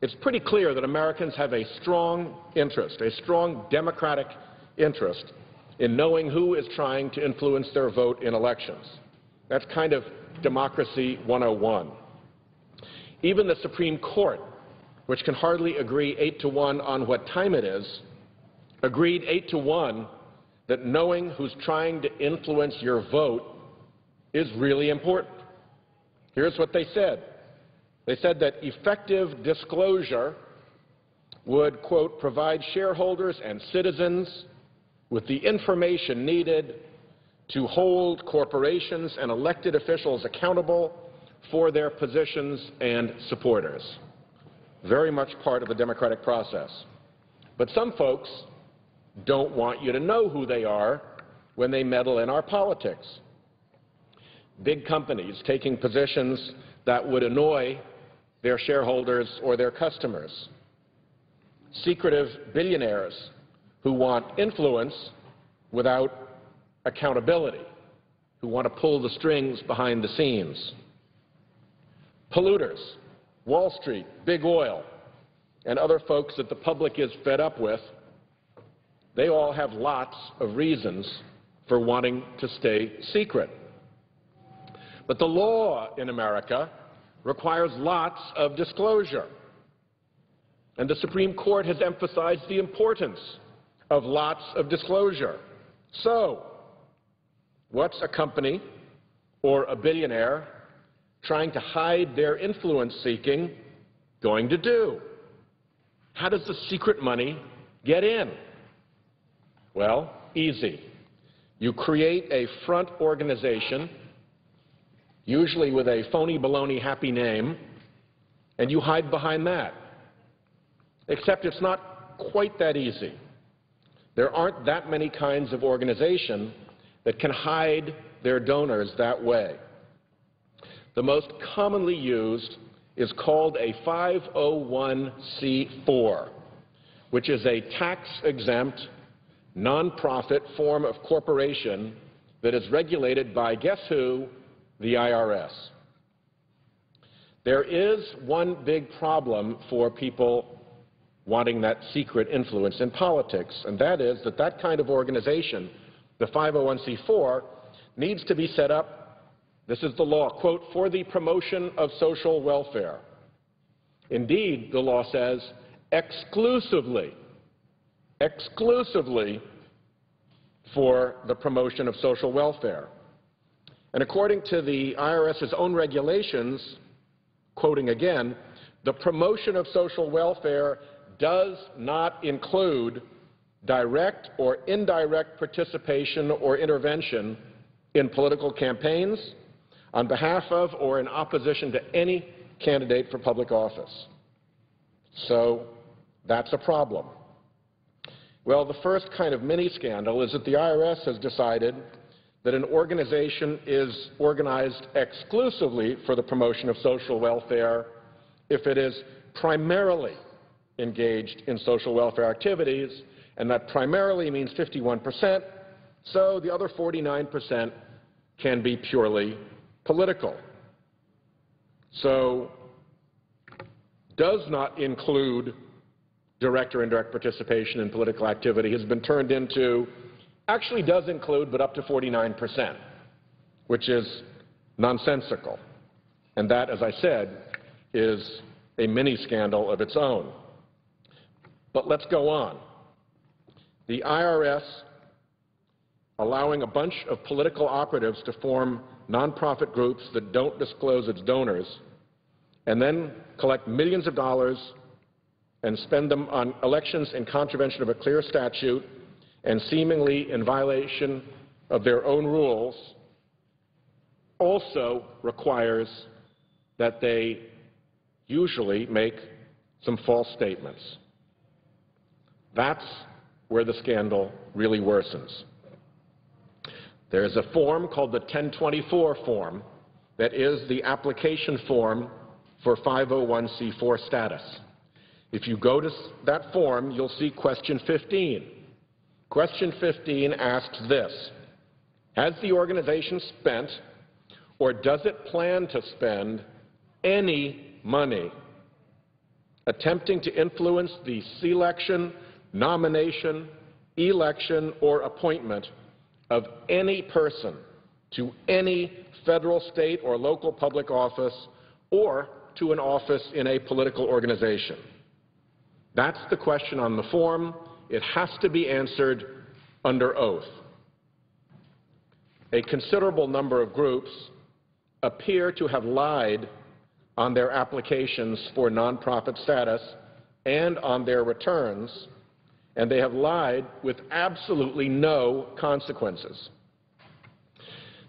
it's pretty clear that Americans have a strong interest, a strong democratic interest in knowing who is trying to influence their vote in elections. That's kind of democracy 101. Even the Supreme Court, which can hardly agree 8-1 on what time it is, agreed 8-1 that knowing who's trying to influence your vote is really important. Here's what they said. They said that effective disclosure would, quote, provide shareholders and citizens with the information needed to hold corporations and elected officials accountable for their positions and supporters. Very much part of the democratic process. But some folks don't want you to know who they are when they meddle in our politics. big companies taking positions that would annoy their shareholders or their customers, secretive billionaires who want influence without accountability, who want to pull the strings behind the scenes, polluters, Wall Street, big oil, and other folks that the public is fed up with. They all have lots of reasons for wanting to stay secret. But the law in America requires lots of disclosure. And the Supreme Court has emphasized the importance of lots of disclosure. So, what's a company or a billionaire trying to hide their influence-seeking going to do? How does the secret money get in? Well, easy. You create a front organization, usually with a phony baloney happy name, and you hide behind that. Except it's not quite that easy. There aren't that many kinds of organization that can hide their donors that way. The most commonly used is called a 501c4, which is a tax-exempt, nonprofit form of corporation that is regulated by, guess who? The IRS. There is one big problem for people wanting that secret influence in politics, and that is that that kind of organization, the 501c4, needs to be set up, this is the law, quote, for the promotion of social welfare. Indeed, the law says exclusively for the promotion of social welfare. And according to the IRS's own regulations, quoting again, the promotion of social welfare does not include direct or indirect participation or intervention in political campaigns on behalf of or in opposition to any candidate for public office. So that's a problem. Well, the first kind of mini-scandal is that the IRS has decided that an organization is organized exclusively for the promotion of social welfare if it is primarily engaged in social welfare activities, and that primarily means 51%, so the other 49% can be purely political. So does not include direct or indirect participation in political activity has been turned into actually does include, but up to 49%, which is nonsensical. And that, as I said, is a mini-scandal of its own. But let's go on. The IRS allowing a bunch of political operatives to form nonprofit groups that don't disclose its donors and then collect millions of dollars and spend them on elections in contravention of a clear statute and seemingly in violation of their own rules also requires that they usually make some false statements. That's where the scandal really worsens. There is a form called the 1024 form that is the application form for 501c4 status. If you go to that form, you'll see question 15. Question 15 asks this: has the organization spent or does it plan to spend any money attempting to influence the selection, nomination, election, or appointment of any person to any federal, state, or local public office or to an office in a political organization? That's the question on the form. It has to be answered under oath. A considerable number of groups appear to have lied on their applications for nonprofit status and on their returns, and they have lied with absolutely no consequences.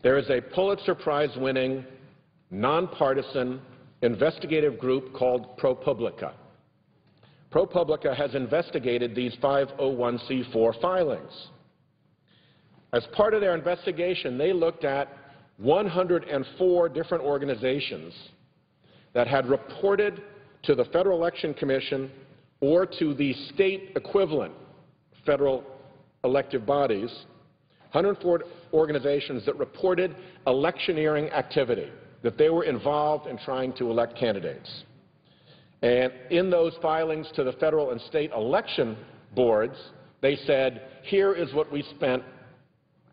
There is a Pulitzer Prize-winning, nonpartisan investigative group called ProPublica. ProPublica has investigated these 501c4 filings. As part of their investigation, they looked at 104 different organizations that had reported to the Federal Election Commission or to the state equivalent federal elective bodies, 104 organizations that reported electioneering activity, that they were involved in trying to elect candidates. And in those filings to the federal and state election boards, they said, here is what we spent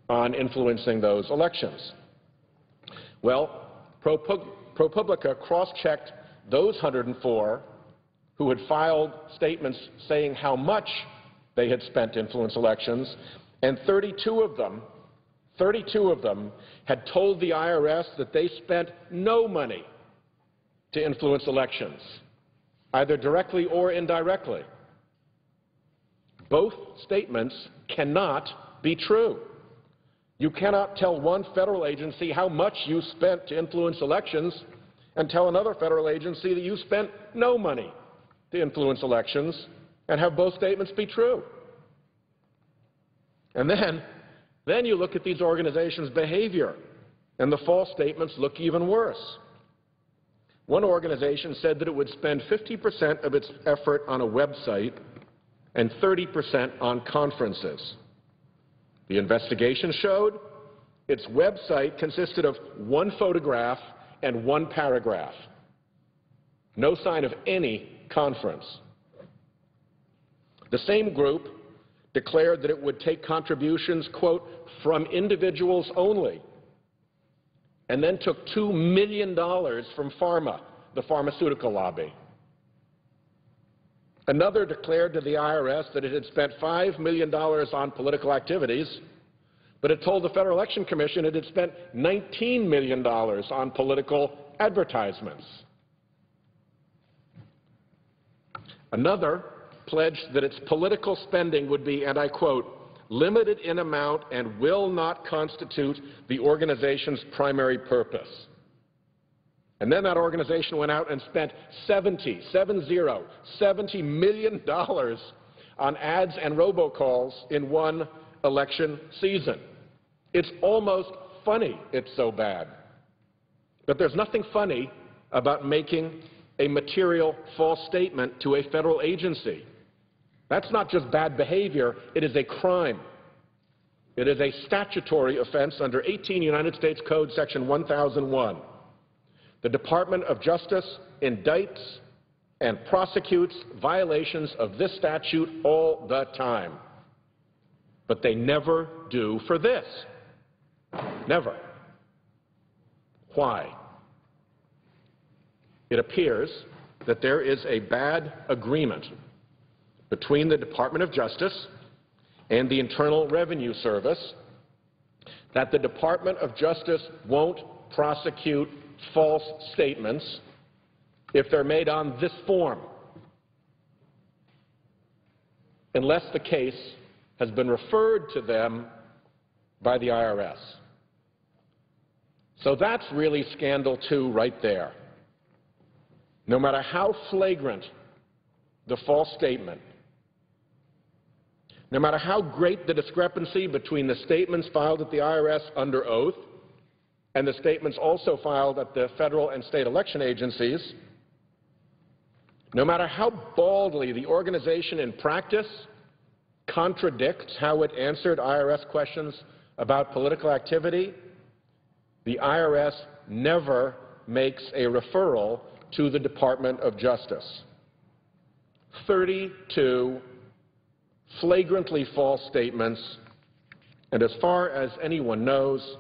on influencing those elections. Well, ProPublica cross-checked those 104 who had filed statements saying how much they had spent to influence elections, and 32 of them had told the IRS that they spent no money to influence elections, either directly or indirectly. Both statements cannot be true. You cannot tell one federal agency how much you spent to influence elections and tell another federal agency that you spent no money to influence elections and have both statements be true. And then you look at these organizations' behavior, and the false statements look even worse. One organization said that it would spend 50% of its effort on a website and 30% on conferences. The investigation showed its website consisted of one photograph and one paragraph. No sign of any conference. The same group declared that it would take contributions, quote, from individuals only, and then took $2 million from pharma, the pharmaceutical lobby. Another declared to the IRS that it had spent $5 million on political activities, but it told the Federal Election Commission it had spent $19 million on political advertisements. Another pledged that its political spending would be, and I quote, limited in amount and will not constitute the organization's primary purpose. And then that organization went out and spent $70 million on ads and robocalls in one election season. It's almost funny it's so bad. But there's nothing funny about making a material false statement to a federal agency. That's not just bad behavior, it is a crime. It is a statutory offense under 18 United States Code Section 1001. The Department of Justice indicts and prosecutes violations of this statute all the time. But they never do for this. Never. Why? It appears that there is a bad agreement between the Department of Justice and the Internal Revenue Service that the Department of Justice won't prosecute false statements if they're made on this form, unless the case has been referred to them by the IRS. So that's really scandal 2 right there. No matter how flagrant the false statement, no matter how great the discrepancy between the statements filed at the IRS under oath and the statements also filed at the federal and state election agencies, no matter how baldly the organization in practice contradicts how it answered IRS questions about political activity, the IRS never makes a referral to the Department of Justice. 32 flagrantly false statements, and as far as anyone knows,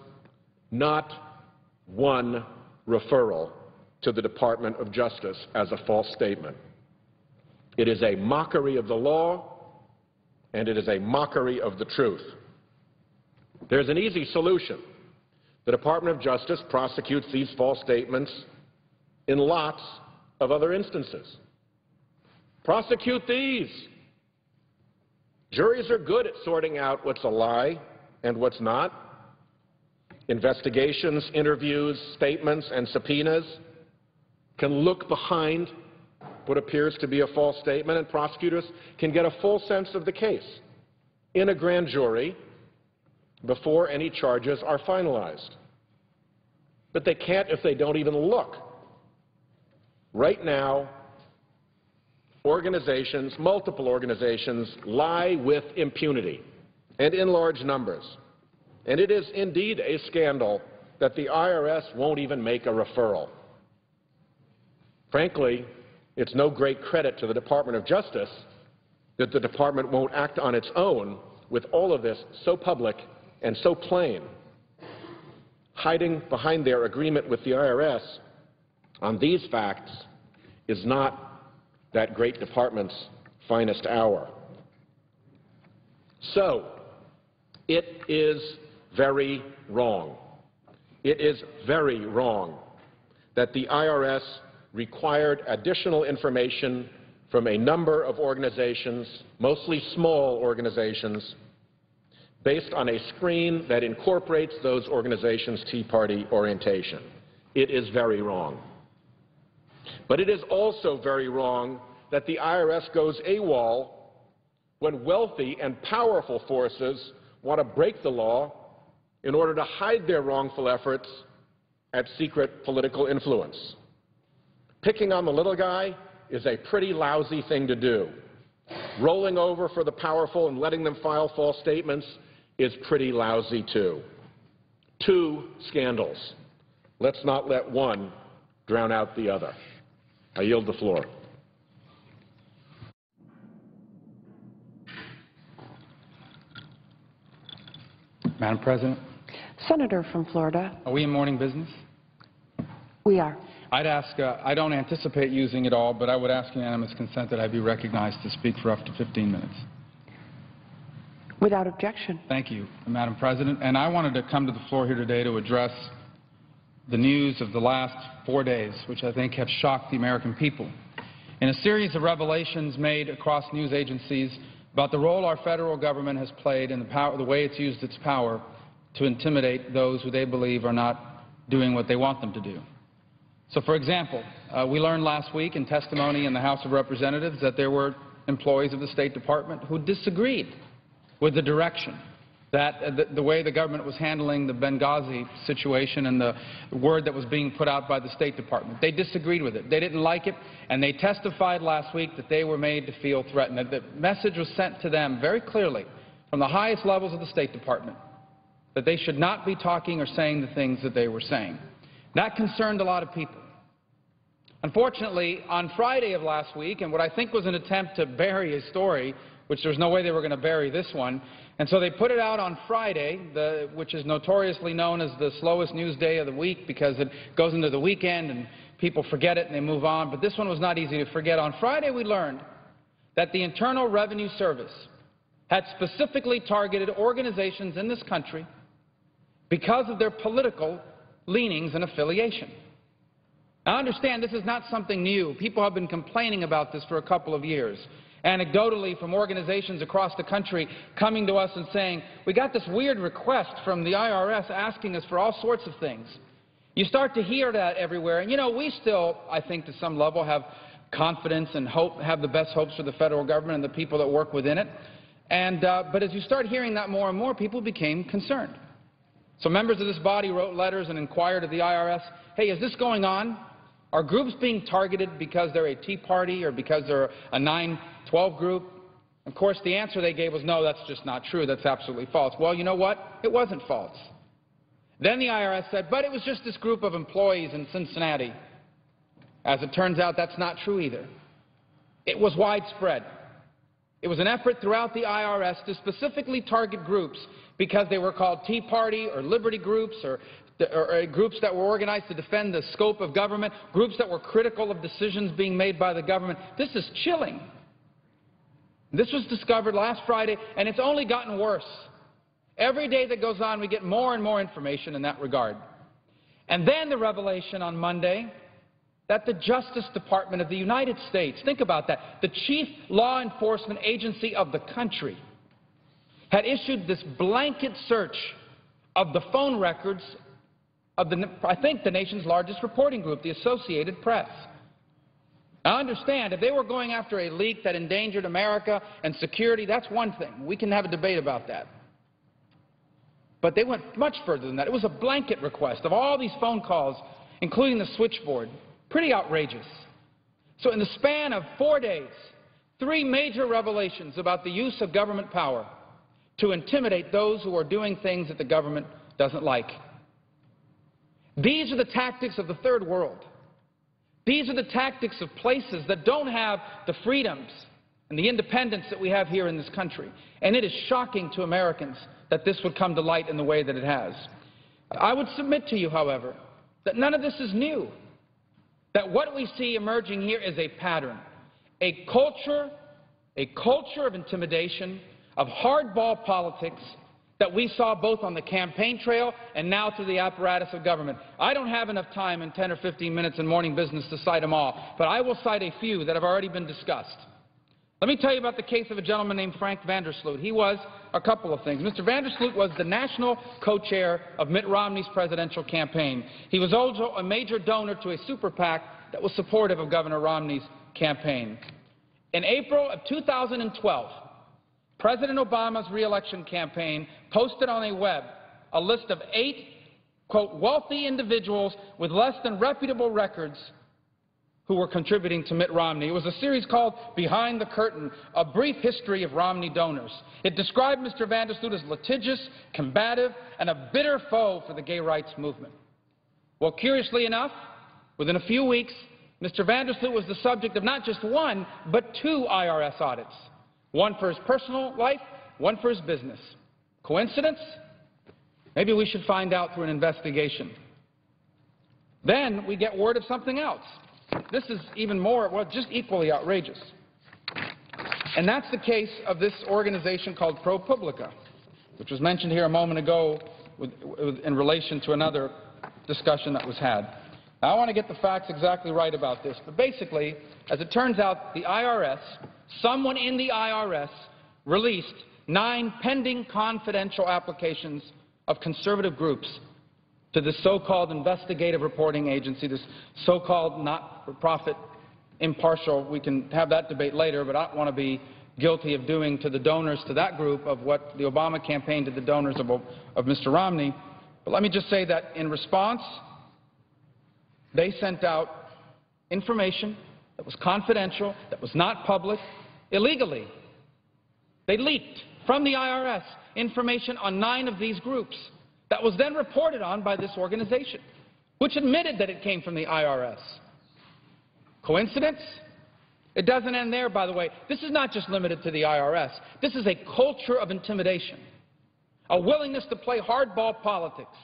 not one referral to the Department of Justice as a false statement. It is a mockery of the law, and it is a mockery of the truth. There's an easy solution. The Department of Justice prosecutes these false statements in lots of other instances. Prosecute these. Juries are good at sorting out what's a lie and what's not. Investigations, interviews, statements, and subpoenas can look behind what appears to be a false statement, and prosecutors can get a full sense of the case in a grand jury before any charges are finalized. But they can't if they don't even look. Right now, organizations, multiple organizations, lie with impunity and in large numbers. And it is indeed a scandal that the IRS won't even make a referral. Frankly, it's no great credit to the Department of Justice that the department won't act on its own with all of this so public and so plain. Hiding behind their agreement with the IRS on these facts is not that great department's finest hour. So, it is very wrong. It is very wrong that the IRS required additional information from a number of organizations, mostly small organizations, based on a screen that incorporates those organizations' Tea Party orientation. It is very wrong. But it is also very wrong that the IRS goes AWOL when wealthy and powerful forces want to break the law in order to hide their wrongful efforts at secret political influence. Picking on the little guy is a pretty lousy thing to do. Rolling over for the powerful and letting them file false statements is pretty lousy too. Two scandals. Let's not let one drown out the other. I yield the floor. Madam President, Senator from Florida. are we in morning business? We are. I'd ask, I don't anticipate using it all, but I would ask unanimous consent that I be recognized to speak for up to 15 minutes. Without objection. Thank you, Madam President. And I wanted to come to the floor here today to address the news of the last 4 days, which I think have shocked the American people. In a series of revelations made across news agencies about the role our federal government has played and the way it's used its power to intimidate those who they believe are not doing what they want them to do. So, for example, we learned last week in testimony in the House of Representatives that there were employees of the State Department who disagreed with the direction that the way the government was handling the Benghazi situation and the word that was being put out by the State Department. They disagreed with it. They didn't like it, and they testified last week that they were made to feel threatened. That the message was sent to them very clearly from the highest levels of the State Department that they should not be talking or saying the things that they were saying. That concerned a lot of people. Unfortunately, on Friday of last week, and what I think was an attempt to bury a story, which there's no way they were going to bury this one, and so they put it out on Friday, which is notoriously known as the slowest news day of the week because it goes into the weekend and people forget it and they move on, but this one was not easy to forget. On Friday we learned that the Internal Revenue Service had specifically targeted organizations in this country because of their political leanings and affiliation. Now, understand, this is not something new. People have been complaining about this for a couple of years. Anecdotally, from organizations across the country coming to us and saying, we got this weird request from the IRS asking us for all sorts of things. You start to hear that everywhere. And, you know, we still, I think, to some level have confidence and hope, have the best hopes for the federal government and the people that work within it. But as you start hearing that more and more, people became concerned. So members of this body wrote letters and inquired of the IRS, hey, is this going on? Are groups being targeted because they're a Tea Party or because they're a 9/12 group? Of course, the answer they gave was, no, that's just not true. That's absolutely false. Well, you know what? It wasn't false. Then the IRS said, but it was just this group of employees in Cincinnati. As it turns out, that's not true either. It was widespread. It was an effort throughout the IRS to specifically target groups because they were called Tea Party or Liberty groups or groups that were organized to defend the scope of government, groups that were critical of decisions being made by the government. This is chilling. This was discovered last Friday, and it's only gotten worse. Every day that goes on, we get more and more information in that regard. And then the revelation on Monday that the Justice Department of the United States, think about that, the chief law enforcement agency of the country, had issued this blanket search of the phone records of, I think, the nation's largest reporting group, the Associated Press. Now, understand, if they were going after a leak that endangered America and security, that's one thing. We can have a debate about that. But they went much further than that. It was a blanket request of all these phone calls, including the switchboard. Pretty outrageous. So in the span of 4 days, 3 major revelations about the use of government power to intimidate those who are doing things that the government doesn't like. These are the tactics of the third world. These are the tactics of places that don't have the freedoms and the independence that we have here in this country. And it is shocking to Americans that this would come to light in the way that it has. I would submit to you, however, that none of this is new, that what we see emerging here is a pattern, a culture of intimidation, of hardball politics that we saw both on the campaign trail and now through the apparatus of government. I don't have enough time in 10 or 15 minutes in morning business to cite them all, but I will cite a few that have already been discussed. Let me tell you about the case of a gentleman named Frank Vandersloot. He was a couple of things. Mr. Vandersloot was the national co-chair of Mitt Romney's presidential campaign. He was also a major donor to a super PAC that was supportive of Governor Romney's campaign. In April of 2012, President Obama's re-election campaign posted on a web a list of 8, quote, wealthy individuals with less than reputable records who were contributing to Mitt Romney. It was a series called Behind the Curtain, a brief history of Romney donors. It described Mr. Vandersloot as litigious, combative, and a bitter foe for the gay rights movement. Well, curiously enough, within a few weeks, Mr. Vandersloot was the subject of not just 1, but 2 IRS audits. One for his personal life, one for his business. Coincidence? Maybe we should find out through an investigation. Then we get word of something else. This is even more, well, just equally outrageous. And that's the case of this organization called ProPublica, which was mentioned here a moment ago in relation to another discussion that was had. Now, I want to get the facts exactly right about this, but basically, as it turns out, the IRS, someone in the IRS, released 9 pending confidential applications of conservative groups to this so-called investigative reporting agency, this so-called not-for-profit impartial. We can have that debate later, but I don't want to be guilty of doing to the donors to that group of what the Obama campaign did to the donors of Mr. Romney. But let me just say that in response, they sent out information that was confidential, that was not public, illegally. They leaked from the IRS information on 9 of these groups that was then reported on by this organization, which admitted that it came from the IRS. Coincidence? It doesn't end there, by the way. This is not just limited to the IRS. This is a culture of intimidation, a willingness to play hardball politics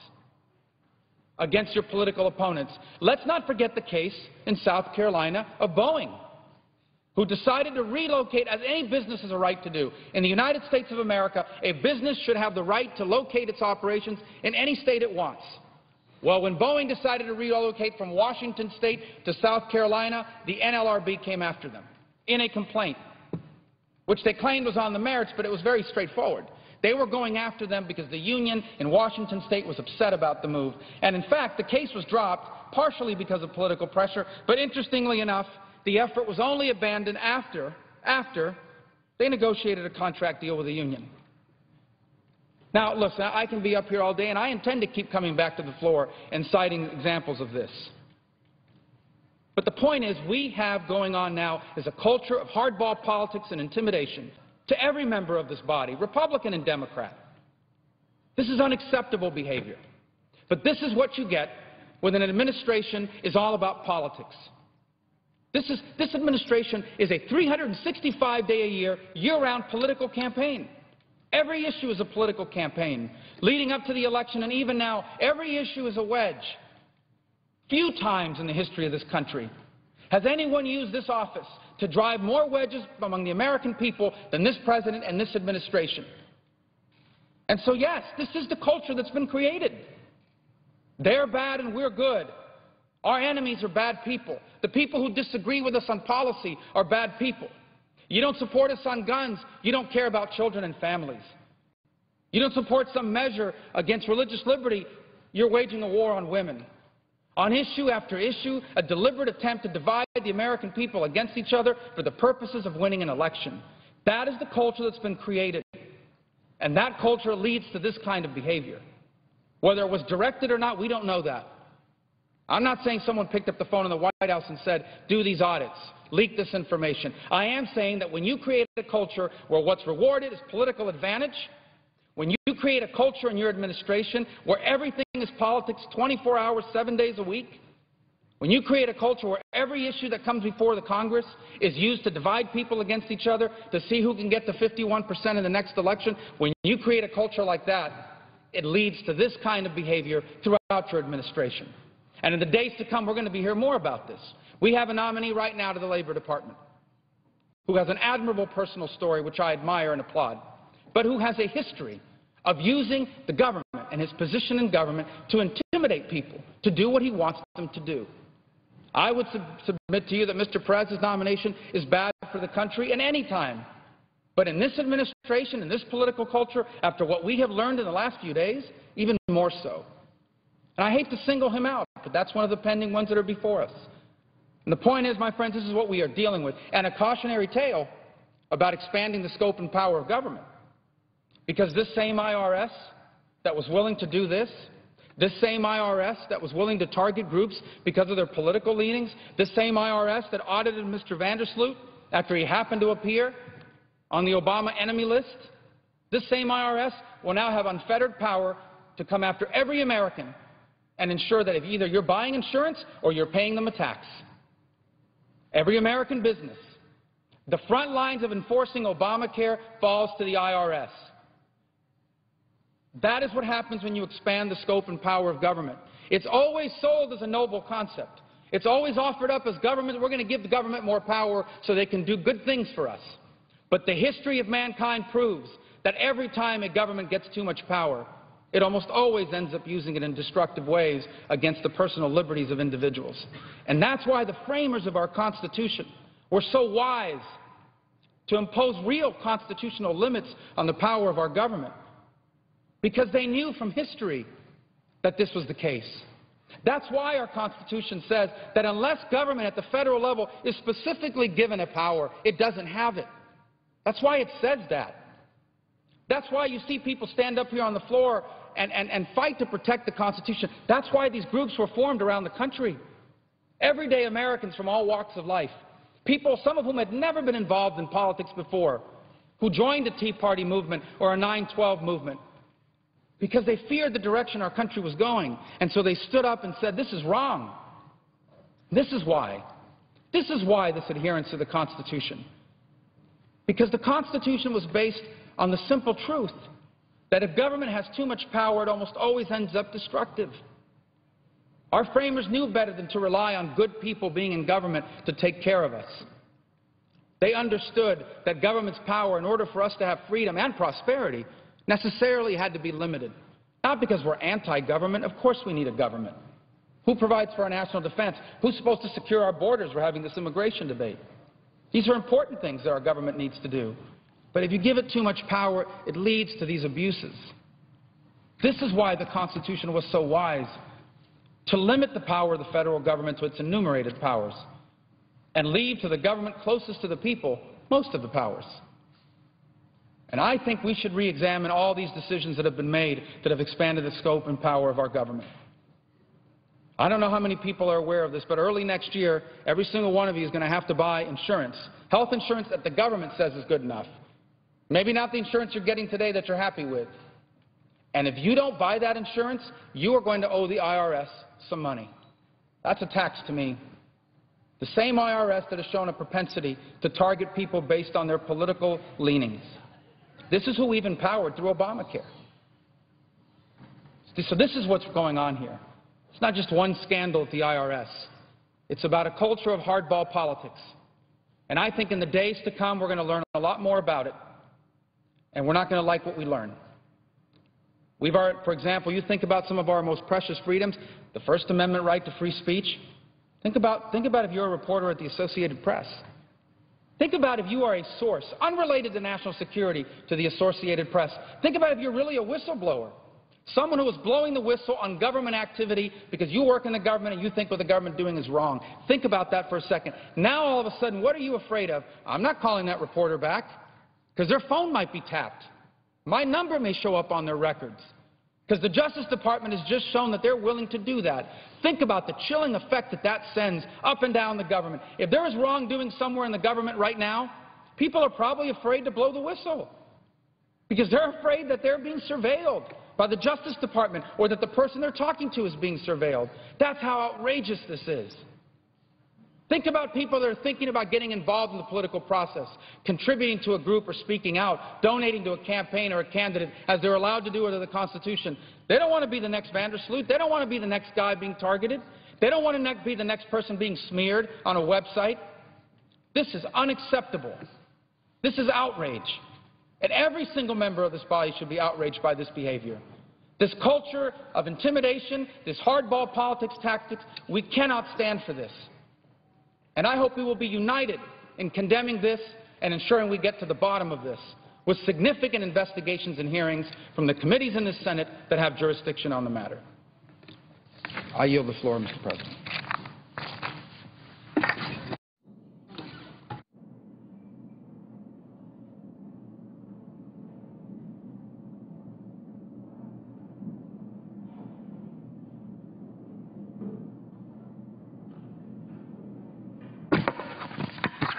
against your political opponents. Let's not forget the case in South Carolina of Boeing, who decided to relocate, as any business has a right to do. In the United States of America, a business should have the right to locate its operations in any state it wants. Well, when Boeing decided to relocate from Washington State to South Carolina, the NLRB came after them in a complaint, which they claimed was on the merits, but it was very straightforward. They were going after them because the union in Washington State was upset about the move. And in fact, the case was dropped partially because of political pressure, but interestingly enough, the effort was only abandoned after they negotiated a contract deal with the union. Now, listen, I can be up here all day, and I intend to keep coming back to the floor and citing examples of this. But the point is, we have going on now is a culture of hardball politics and intimidation to every member of this body, Republican and Democrat. This is unacceptable behavior. But this is what you get when an administration is all about politics. This administration is a 365-day-a-year, year-round political campaign. Every issue is a political campaign. Leading up to the election and even now, every issue is a wedge. Few times in the history of this country has anyone used this office to drive more wedges among the American people than this president and this administration. And so, yes, this is the culture that's been created. They're bad and we're good. Our enemies are bad people. The people who disagree with us on policy are bad people. You don't support us on guns, you don't care about children and families. You don't support some measure against religious liberty, you're waging a war on women. On issue after issue, a deliberate attempt to divide the American people against each other for the purposes of winning an election. That is the culture that's been created. And that culture leads to this kind of behavior. Whether it was directed or not, we don't know that. I'm not saying someone picked up the phone in the White House and said, do these audits, leak this information. I am saying that when you create a culture where what's rewarded is political advantage, when you create a culture in your administration where everything is politics 24 hours, 7 days a week, when you create a culture where every issue that comes before the Congress is used to divide people against each other, to see who can get to 51% in the next election, when you create a culture like that, it leads to this kind of behavior throughout your administration. And in the days to come, we're going to be hearing more about this. We have a nominee right now to the Labor Department who has an admirable personal story, which I admire and applaud, but who has a history of using the government and his position in government to intimidate people to do what he wants them to do. I would submit to you that Mr. Perez's nomination is bad for the country at any time. But in this administration, in this political culture, after what we have learned in the last few days, even more so. And I hate to single him out, but that's one of the pending ones that are before us. And the point is, my friends, this is what we are dealing with. And a cautionary tale about expanding the scope and power of government. Because this same IRS that was willing to do this same IRS that was willing to target groups because of their political leanings, this same IRS that audited Mr. Vandersloot after he happened to appear on the Obama enemy list, this same IRS will now have unfettered power to come after every American and ensure that if either you're buying insurance or you're paying them a tax. Every American business. The front lines of enforcing Obamacare falls to the IRS. That is what happens when you expand the scope and power of government. It's always sold as a noble concept. It's always offered up as government, we're going to give the government more power so they can do good things for us. But the history of mankind proves that every time a government gets too much power, it almost always ends up using it in destructive ways against the personal liberties of individuals. And that's why the framers of our Constitution were so wise to impose real constitutional limits on the power of our government, because they knew from history that this was the case. That's why our Constitution says that unless government at the federal level is specifically given a power, it doesn't have it. That's why it says that. That's why you see people stand up here on the floor and fight to protect the Constitution. That's why these groups were formed around the country. Everyday Americans from all walks of life, people, some of whom had never been involved in politics before, who joined the Tea Party movement or a 9/12 movement, because they feared the direction our country was going. And so they stood up and said, this is wrong. This is why. This is why this adherence to the Constitution. Because the Constitution was based on the simple truth that if government has too much power, it almost always ends up destructive. Our framers knew better than to rely on good people being in government to take care of us. They understood that government's power, in order for us to have freedom and prosperity, necessarily had to be limited. Not because we're anti-government. Of course we need a government. Who provides for our national defense? Who's supposed to secure our borders? We're having this immigration debate. These are important things that our government needs to do. But if you give it too much power, it leads to these abuses. This is why the Constitution was so wise to limit the power of the federal government to its enumerated powers and leave to the government closest to the people most of the powers. And I think we should re-examine all these decisions that have been made that have expanded the scope and power of our government. I don't know how many people are aware of this, but early next year, every single one of you is going to have to buy insurance, health insurance that the government says is good enough. Maybe not the insurance you're getting today that you're happy with. And if you don't buy that insurance, you are going to owe the IRS some money. That's a tax to me. The same IRS that has shown a propensity to target people based on their political leanings. This is who we've empowered through Obamacare. So this is what's going on here. It's not just one scandal at the IRS. It's about a culture of hardball politics. And I think in the days to come, we're going to learn a lot more about it. And we're not going to like what we learn. For example, you think about some of our most precious freedoms, the First Amendment right to free speech. Think about if you're a reporter at the Associated Press. Think about if you are a source, unrelated to national security, to the Associated Press. Think about if you're really a whistleblower, someone who is blowing the whistle on government activity because you work in the government and you think what the government is doing is wrong. Think about that for a second. Now, all of a sudden, what are you afraid of? I'm not calling that reporter back because their phone might be tapped. My number may show up on their records, because the Justice Department has just shown that they're willing to do that. Think about the chilling effect that that sends up and down the government. If there is wrongdoing somewhere in the government right now, people are probably afraid to blow the whistle, because they're afraid that they're being surveilled by the Justice Department, or that the person they're talking to is being surveilled. That's how outrageous this is. Think about people that are thinking about getting involved in the political process, contributing to a group or speaking out, donating to a campaign or a candidate, as they're allowed to do under the Constitution. They don't want to be the next Vandersloot. They don't want to be the next guy being targeted. They don't want to be the next person being smeared on a website. This is unacceptable. This is outrage. And every single member of this body should be outraged by this behavior. This culture of intimidation, this hardball politics tactics, we cannot stand for this. And I hope we will be united in condemning this and ensuring we get to the bottom of this, with significant investigations and hearings from the committees in the Senate that have jurisdiction on the matter. I yield the floor, Mr. President.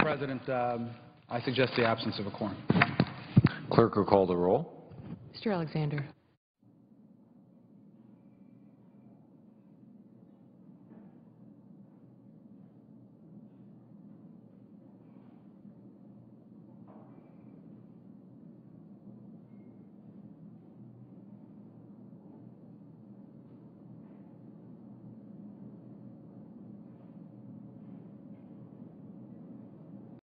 President, I suggest the absence of a quorum. Clerk will call the roll. Mr. Alexander.